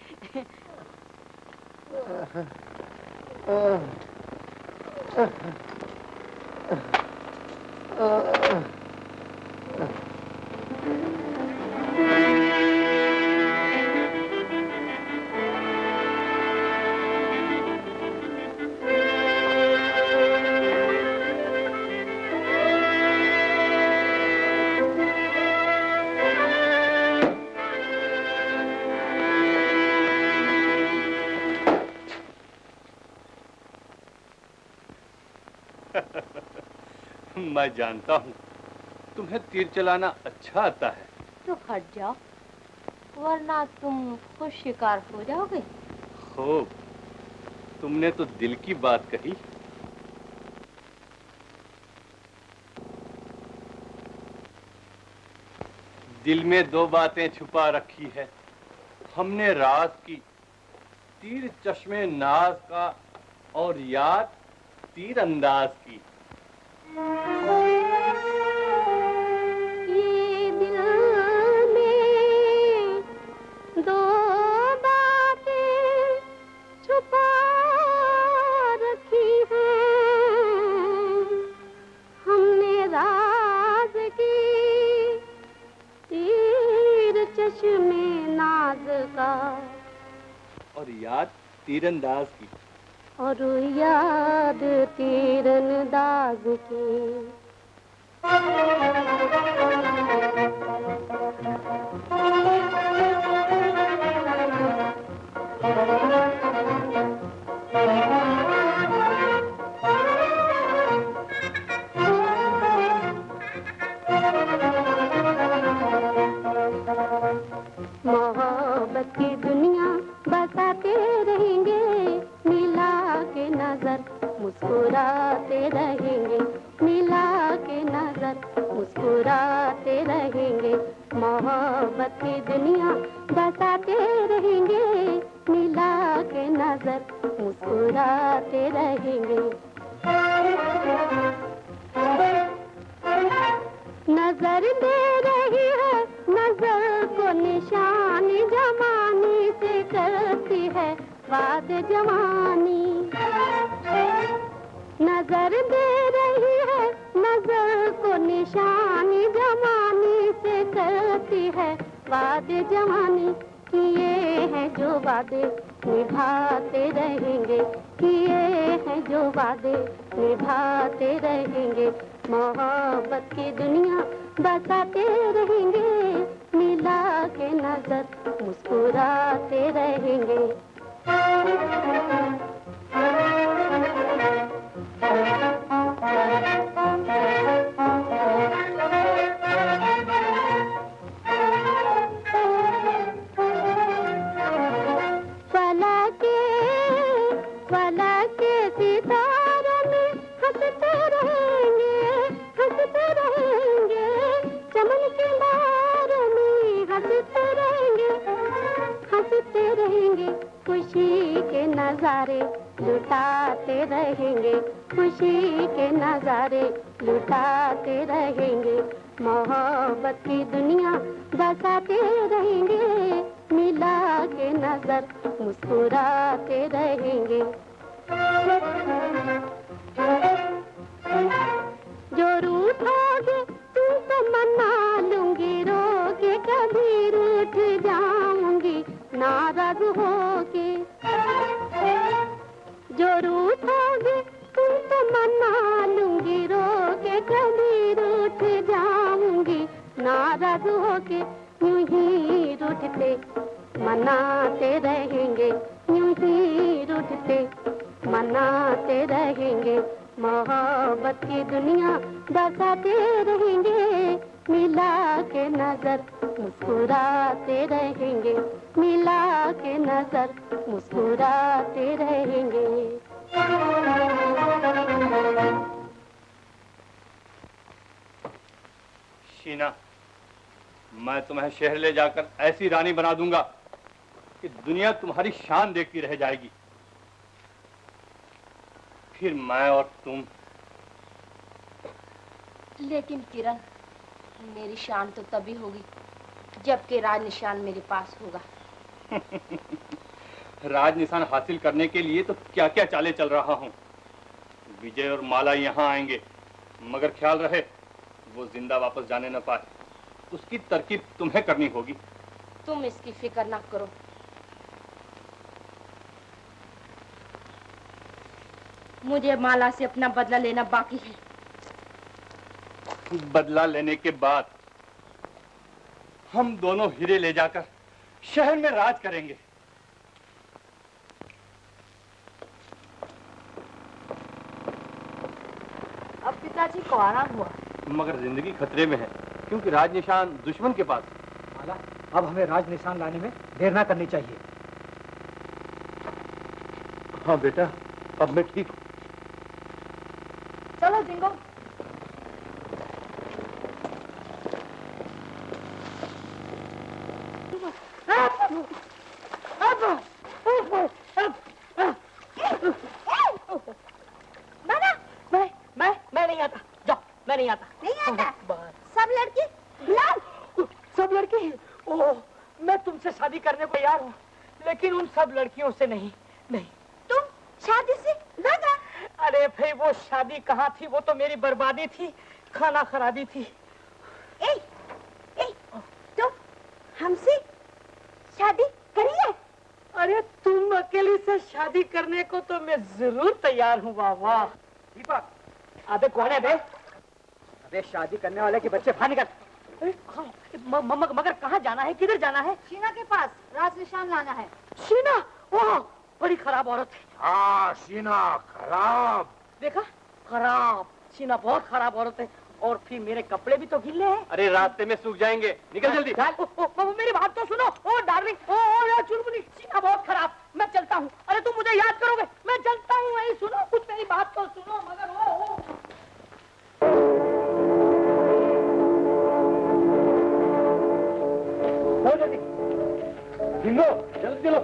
मैं जानता हूँ तुम्हें तीर चलाना अच्छा आता है। तो हट जाओ, वरना तुम खुद शिकार हो जाओगे। खूब, तुमने तो दिल की बात कही। दिल में दो बातें छुपा रखी है हमने राज की, तीर चश्मे नाज का और याद तीर अंदाज की। ये दिल में दो बातें छुपा रखी हैं हमने राज की, तीर चश्मे नाज का और याद तीरंदाज की। और याद तीरंदाज की। मोहब्बत की दुनिया बताते रहेंगे, मिला के नजर मुस्कुराते रहेंगे, मिला के नजर मुस्कुराते रहेंगे। मोहब्बत की दुनिया बताते रहेंगे, मिला के नजर मुस्कुराते रहेंगे। नजर दे रही है, नजर को निशानी जमानी से करती है वाद जवानी। नजर दे रही है, नजर को निशानी जमानी से करती है वाद जवानी। किए हैं जो वादे निभाते रहेंगे, किए हैं जो वादे निभाते रहेंगे। मोहब्बत की दुनिया बसाते रहेंगे, मिला के नजर मुस्कुराते रहेंगे। फलके सितारों में हंसते रहेंगे, हंसते रहेंगे। चमन के बारों में हंसते रहेंगे, हंसते रहेंगे। खुशी के नजारे लुटाते रहेंगे खुशी के नजारे लुटाते रहेंगे मोहब्बत की दुनिया बसाते रहेंगे मिला के नजर मुस्कुराते रहेंगे जो रूठोगे तुम तो मना लूंगी रोके कभी रूठ जाऊंगी नाराज होके जो रूठोगे तुम तो मना लूंगी रोके कभी रूठ जाऊंगी नाराज होके यूं ही रूठते मनाते रहेंगे यूं ही रूठते मनाते रहेंगे मोहब्बत की दुनिया बसाते रहेंगे मिला के नजर मुस्कुराते रहेंगे मिला के नजर मुस्कुराते रहेंगे शीना, मैं तुम्हें शहर ले जाकर ऐसी रानी बना दूंगा कि दुनिया तुम्हारी शान देखती रह जाएगी। फिर मैं और तुम। लेकिन किरण, मेरी शान तो तभी होगी जबकि राज निशान मेरे पास होगा। राज निशान हासिल करने के लिए तो क्या क्या चालें चल रहा हूँ। विजय और माला यहाँ आएंगे, मगर ख्याल रहे वो जिंदा वापस जाने न पाए। उसकी तरकीब तुम्हें करनी होगी। तुम इसकी फिक्र ना करो। मुझे माला से अपना बदला लेना बाकी है। बदला लेने के बाद हम दोनों हीरे ले जाकर शहर में राज करेंगे। अब पिताजी को आराम हुआ, मगर जिंदगी खतरे में है, क्योंकि राज निशान दुश्मन के पास। माला, अब हमें राज निशान लाने में देर ना करनी चाहिए। हाँ बेटा, अब मैं ठीक हूँ। चलो जिंगो। मैं नहीं आता। जाओ, मैं नहीं आता। नहीं आता? सब लड़की सब लड़की? ओह, मैं तुमसे शादी करने को तैयार हूँ, लेकिन उन सब लड़कियों से नहीं। नहीं। तुम शादी से भागा? अरे भाई, वो शादी कहाँ थी, वो तो मेरी बर्बादी थी, खाना खराबी थी। ए, तुम हमसे शादी करिए? अरे तुम अकेली से शादी करने को तो मैं जरूर तैयार हूँ बाबा। दीपक, अबे कौन है बे? अबे शादी करने वाले के बच्चे बाहर निकल। मगर कहाँ जाना है, किधर जाना है? शीना के पास राज निशान लाना है। शीना? ओह, बड़ी खराब औरत है। हाँ शीना खराब। देखा, खराब। शीना बहुत खराब औरत है, और फिर मेरे कपड़े भी तो गीले हैं। अरे रास्ते में सूख जाएंगे, निकल जल्दी। मेरी बात तो सुनो। ओ डार्लिंग, ओ चुनमुनी, शीना बहुत खराब। मैं चलता हूँ। अरे तुम मुझे याद करोगे? मैं चलता हूँ। वही सुनो, कुछ मेरी बात तो सुनो। मगर ओ जल्दी जिंगो, जल्दी चलो।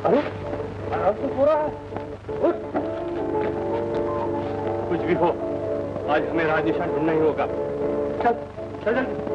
अरे आराम से सो रहा है। उठ। कुछ भी हो, आज हमें राज निशान ढूंढना ही होगा। चल चल जल्दी।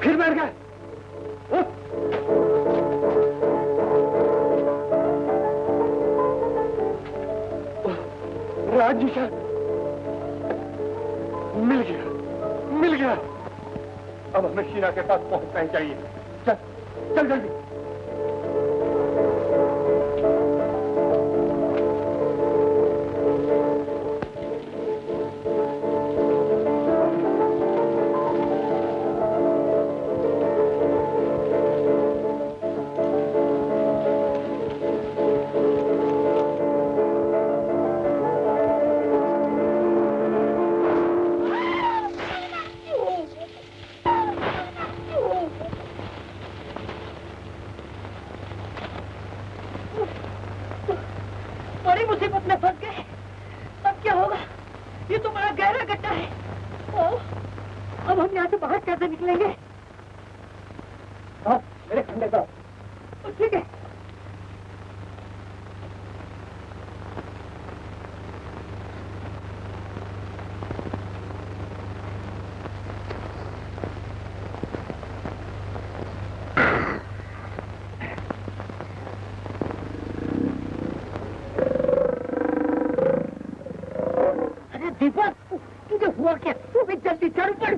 फिर बैठ गए। उठ। राज निशान मिल गया, मिल गया। अब हमें शीना के पास पहुंचना ही चाहिए। चल चल जल्दी। बड़ी मुसीबत में फंस गए। अब क्या होगा? ये तो बड़ा गहरा गड्ढा है। अब हम यहाँ से बाहर कैसे निकलेंगे? हाँ, मेरे खंडे का। ठीक है। दीपक, तुझे हुआ क्या? तू भी जल्दी चल पड़।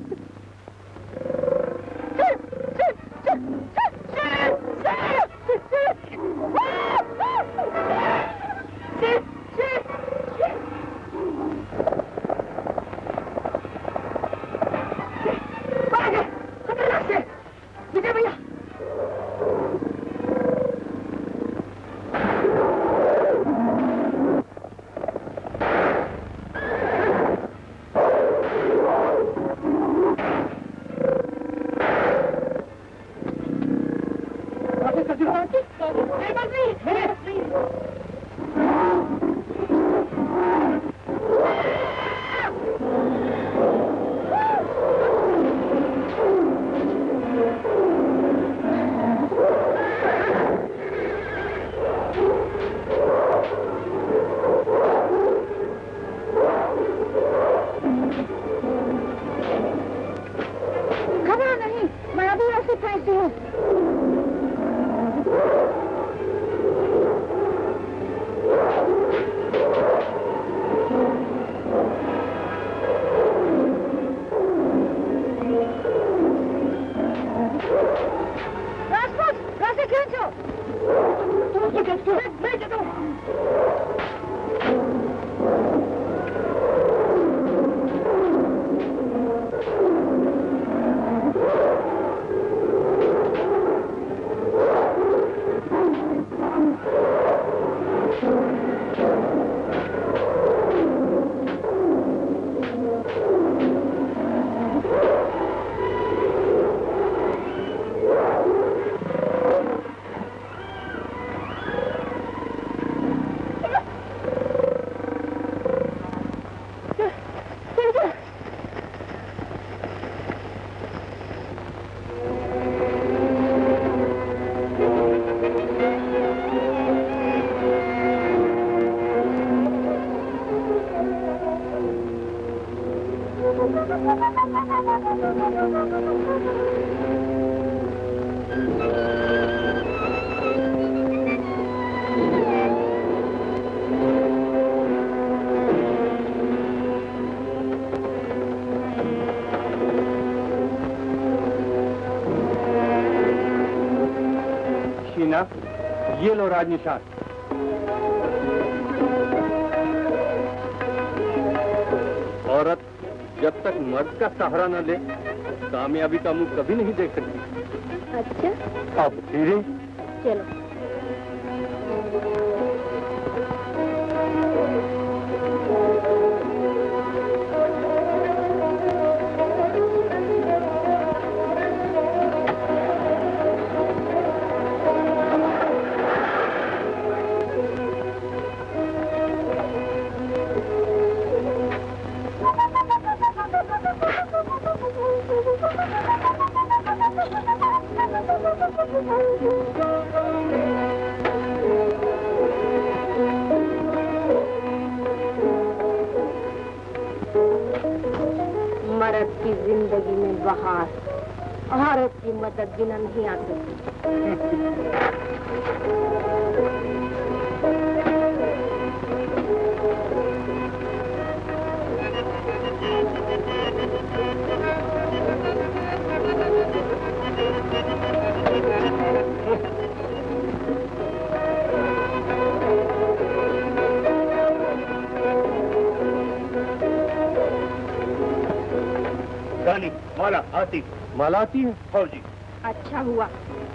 चल, चल, चल, चल, चल, विजय भैया, शीना, ये लो राज निशान। औरत जब तक मर्द का सहारा न ले, कामयाबी का मुंह कभी नहीं देख सकती। अच्छा, अब धीरे। चलो। मर्द की जिंदगी में बहार, औरत की मदद बिना नहीं आ सकती। रानी, माला आती है फौजी। अच्छा हुआ,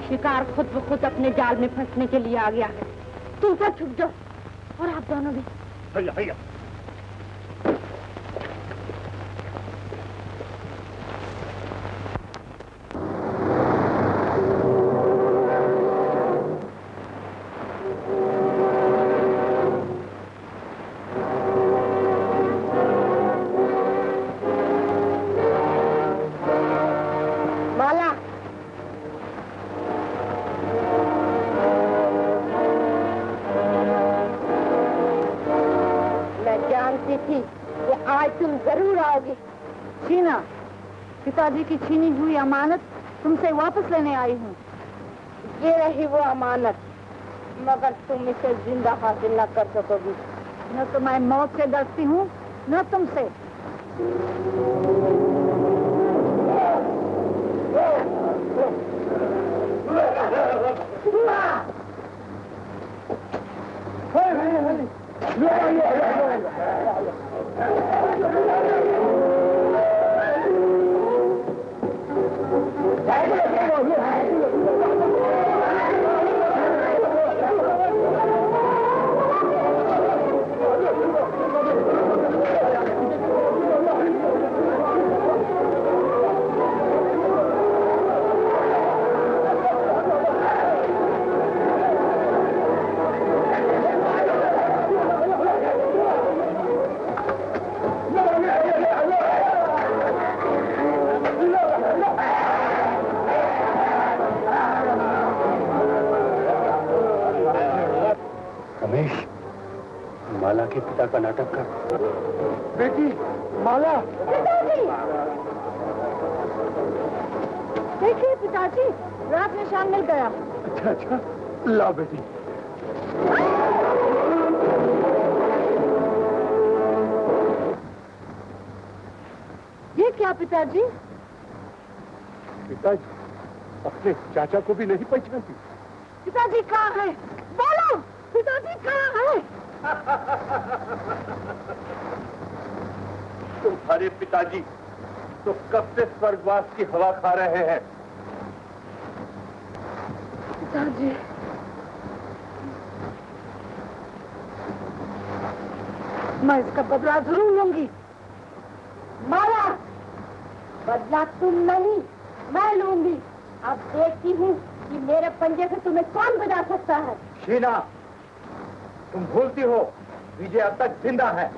शिकार खुद ब खुद अपने जाल में फंसने के लिए आ गया है। तुम सब छुप जाओ और आप दोनों भी। भैया भैया। माला, मैं जानती थी कि आज तुम जरूर आओगी। शीना, पिताजी की छीनी हुई अमानत तुमसे वापस लेने आई हूँ। ये रही वो अमानत, मगर तुम इसे जिंदा हासिल न कर सकोगी। न तो मैं मौत से डरती हूँ, न तुमसे। रमेश, माला के पिता का नाटक कर। बेटी, माला। पिताजी! देखिए पिताजी, रात में शाम मिल गया। अच्छा अच्छा, ला बेटी। ये क्या पिताजी? पिताजी अपने चाचा को भी नहीं पहचानती। पिताजी कहाँ है? बोलो, पिताजी कहाँ है? तुम्हारे पिताजी तो कब से स्वर्गवास की हवा खा रहे हैं। पिताजी, मैं इसका बदला जरूर लूंगी। माला, बदला तुम नहीं, मैं लूंगी। अब देखती हूँ कि मेरे पंजे से तुम्हें कौन बचा सकता है। शीना, तुम भूलती हो विजय अब तक जिंदा है।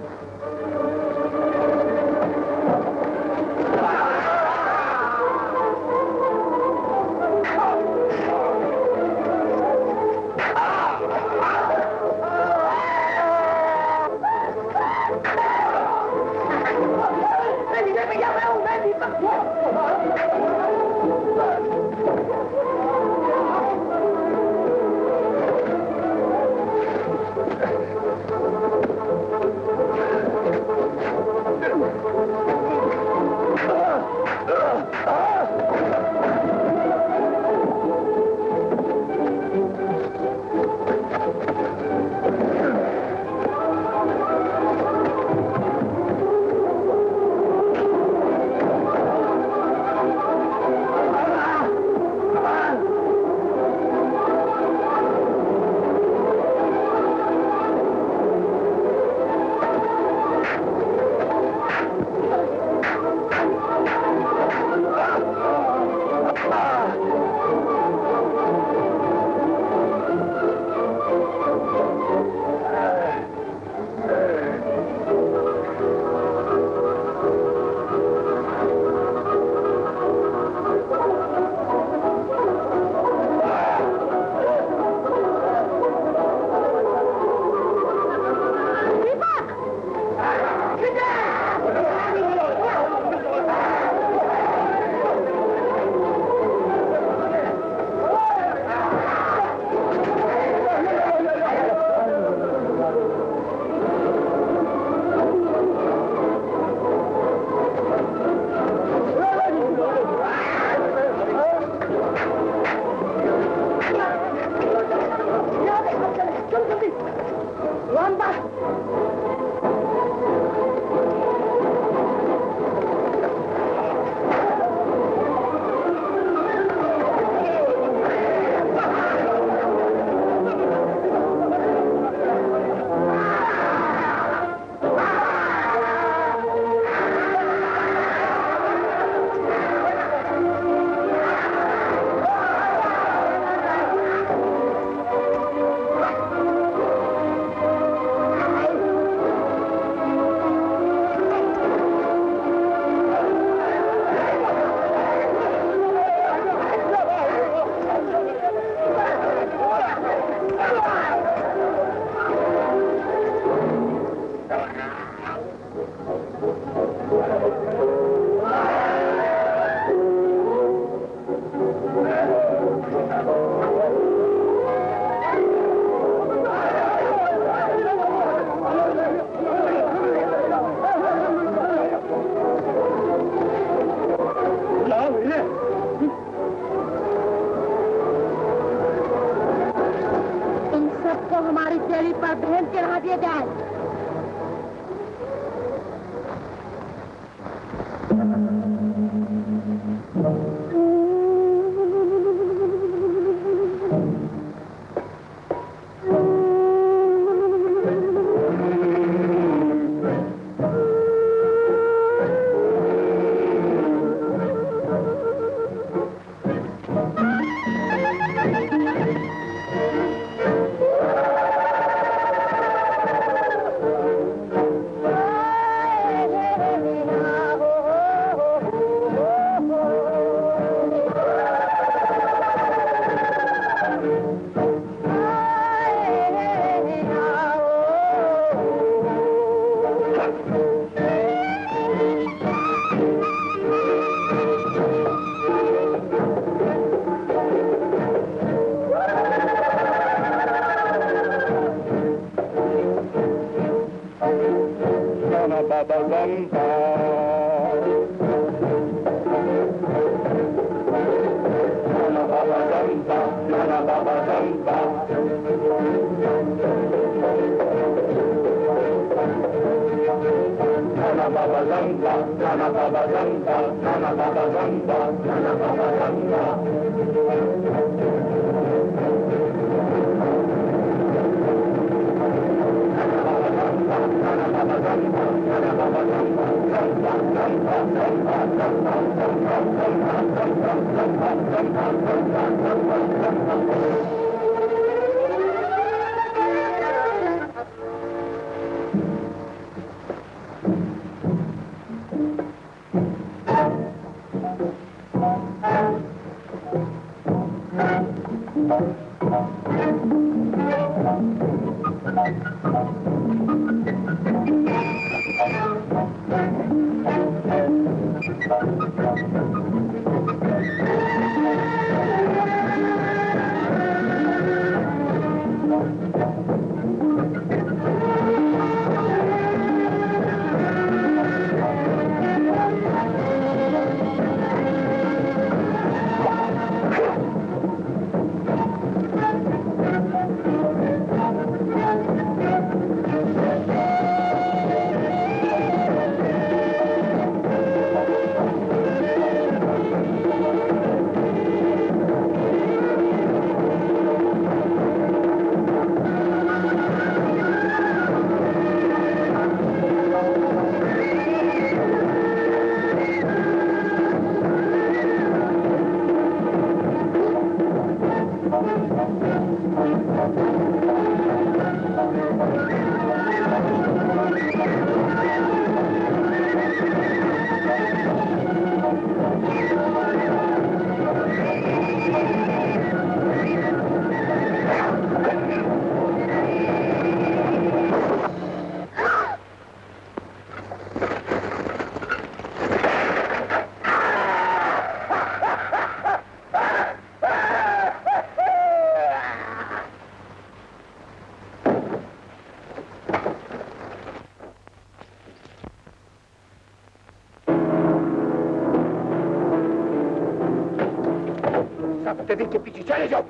सत्यदेव के पीछे चले जाओ।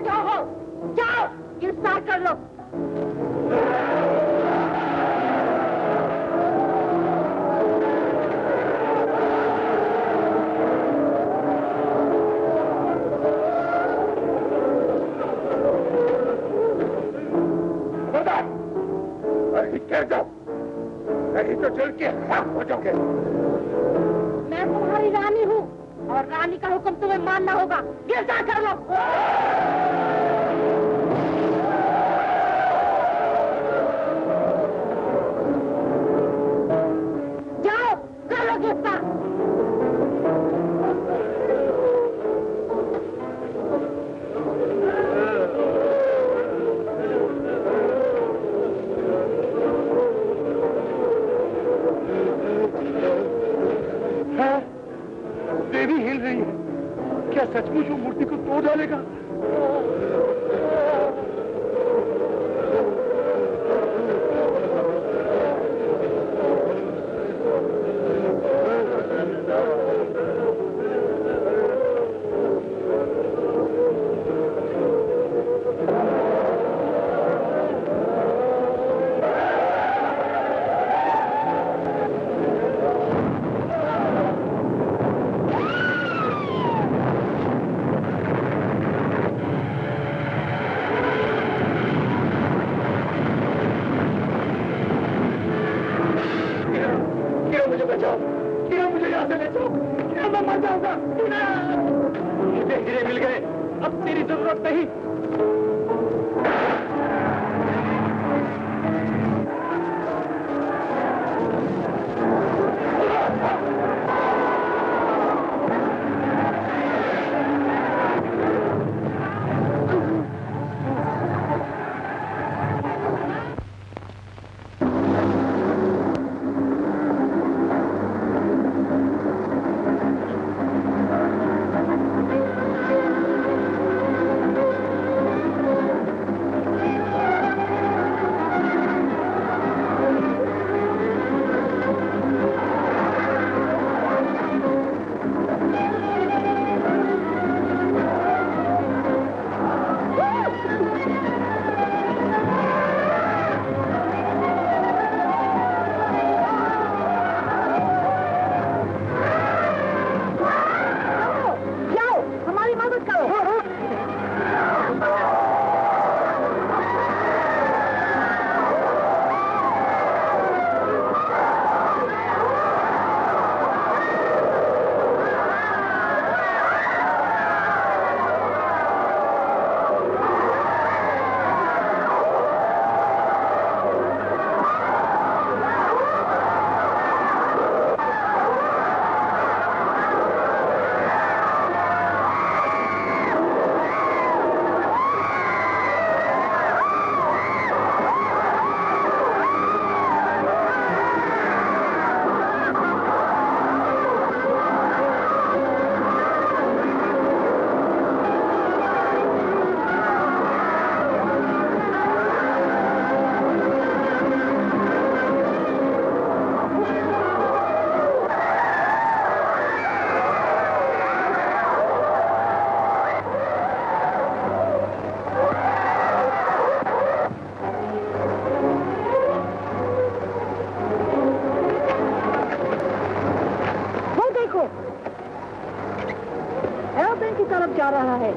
बैठे हो? जाओ गिरफ्तार कर लो। कह जाओ, नहीं तो जल के खाक हो जाओगे। मैं तुम्हारी रानी हूँ और रानी का हुक्म तुम्हें मानना होगा। गिरफ्तार कर लो। जाओ कर लो गिरफ्तार। देवी हिल रही है। क्या सचमुच वो मूर्ति को तोड़ डालेगा? मुझे बचाओ, मुझे यहाँ से ले जाओ, मैं मर जाऊंगा। मुझे हीरे मिल गए, अब तेरी जरूरत नहीं। जा रहा है।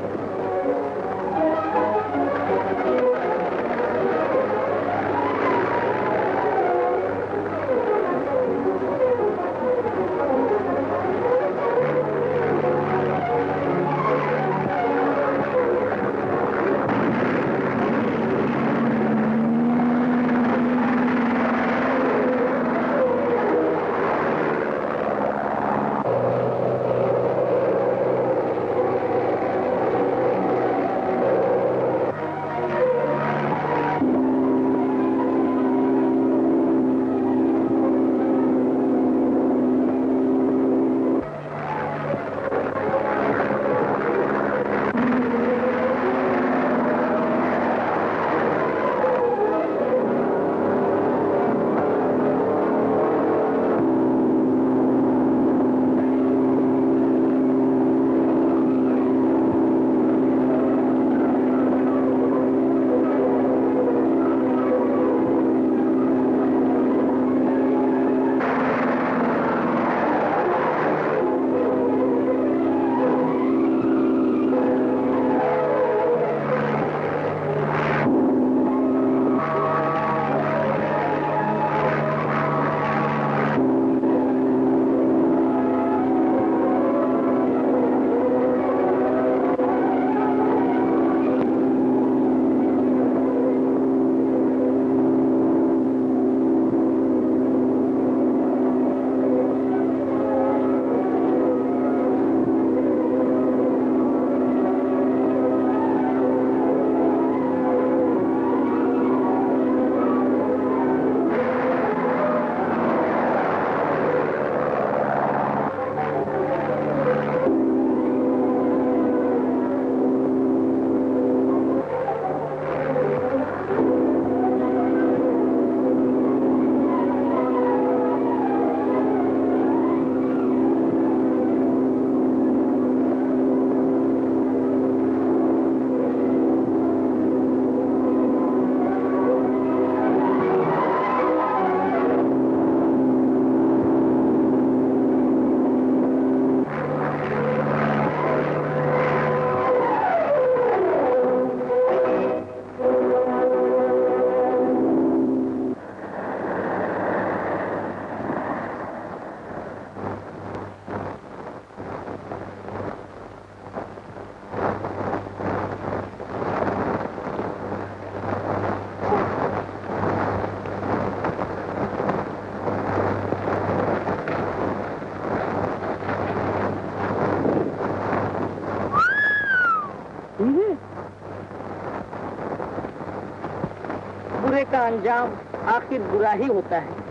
का अंजाम आखिर बुरा ही होता है।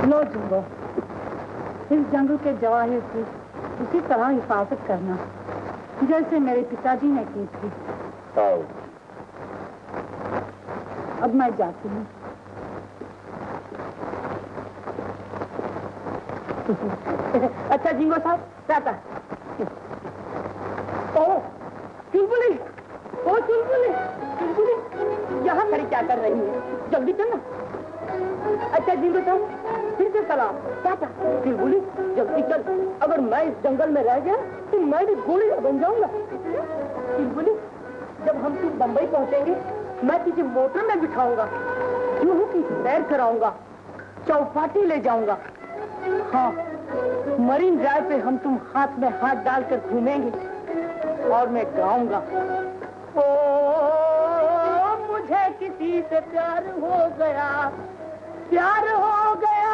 लो जिंदो, इस जंगल के जवाहिर की उसी तरह हिफाजत करना जैसे मेरे पिताजी ने की थी। अब मैं जाती हूँ। अच्छा जिंगो साहब, टाटा। ओ चुलबुली, ओ चुलबुली, चुलबुली यहाँ खड़ी क्या कर रही है? जल्दी चलना। अच्छा जिंगो साहब, फिर से सलाम, टाटा। चुलबुली जल्दी चल, अगर मैं इस जंगल में रह गया तो मैं भी गोलीबार बन जाऊंगा। चुलबुली, जब हम तुम बंबई पहुंचेंगे मैं तुझे मोटर में बिठाऊंगा, जुहू की सैर कराऊंगा, चौपाटी ले जाऊंगा। हाँ, मरीन ड्राइव पे हम तुम हाथ में हाथ डालकर घूमेंगे और मैं गाऊंगा, ओ मुझे किसी से प्यार हो गया, प्यार हो गया।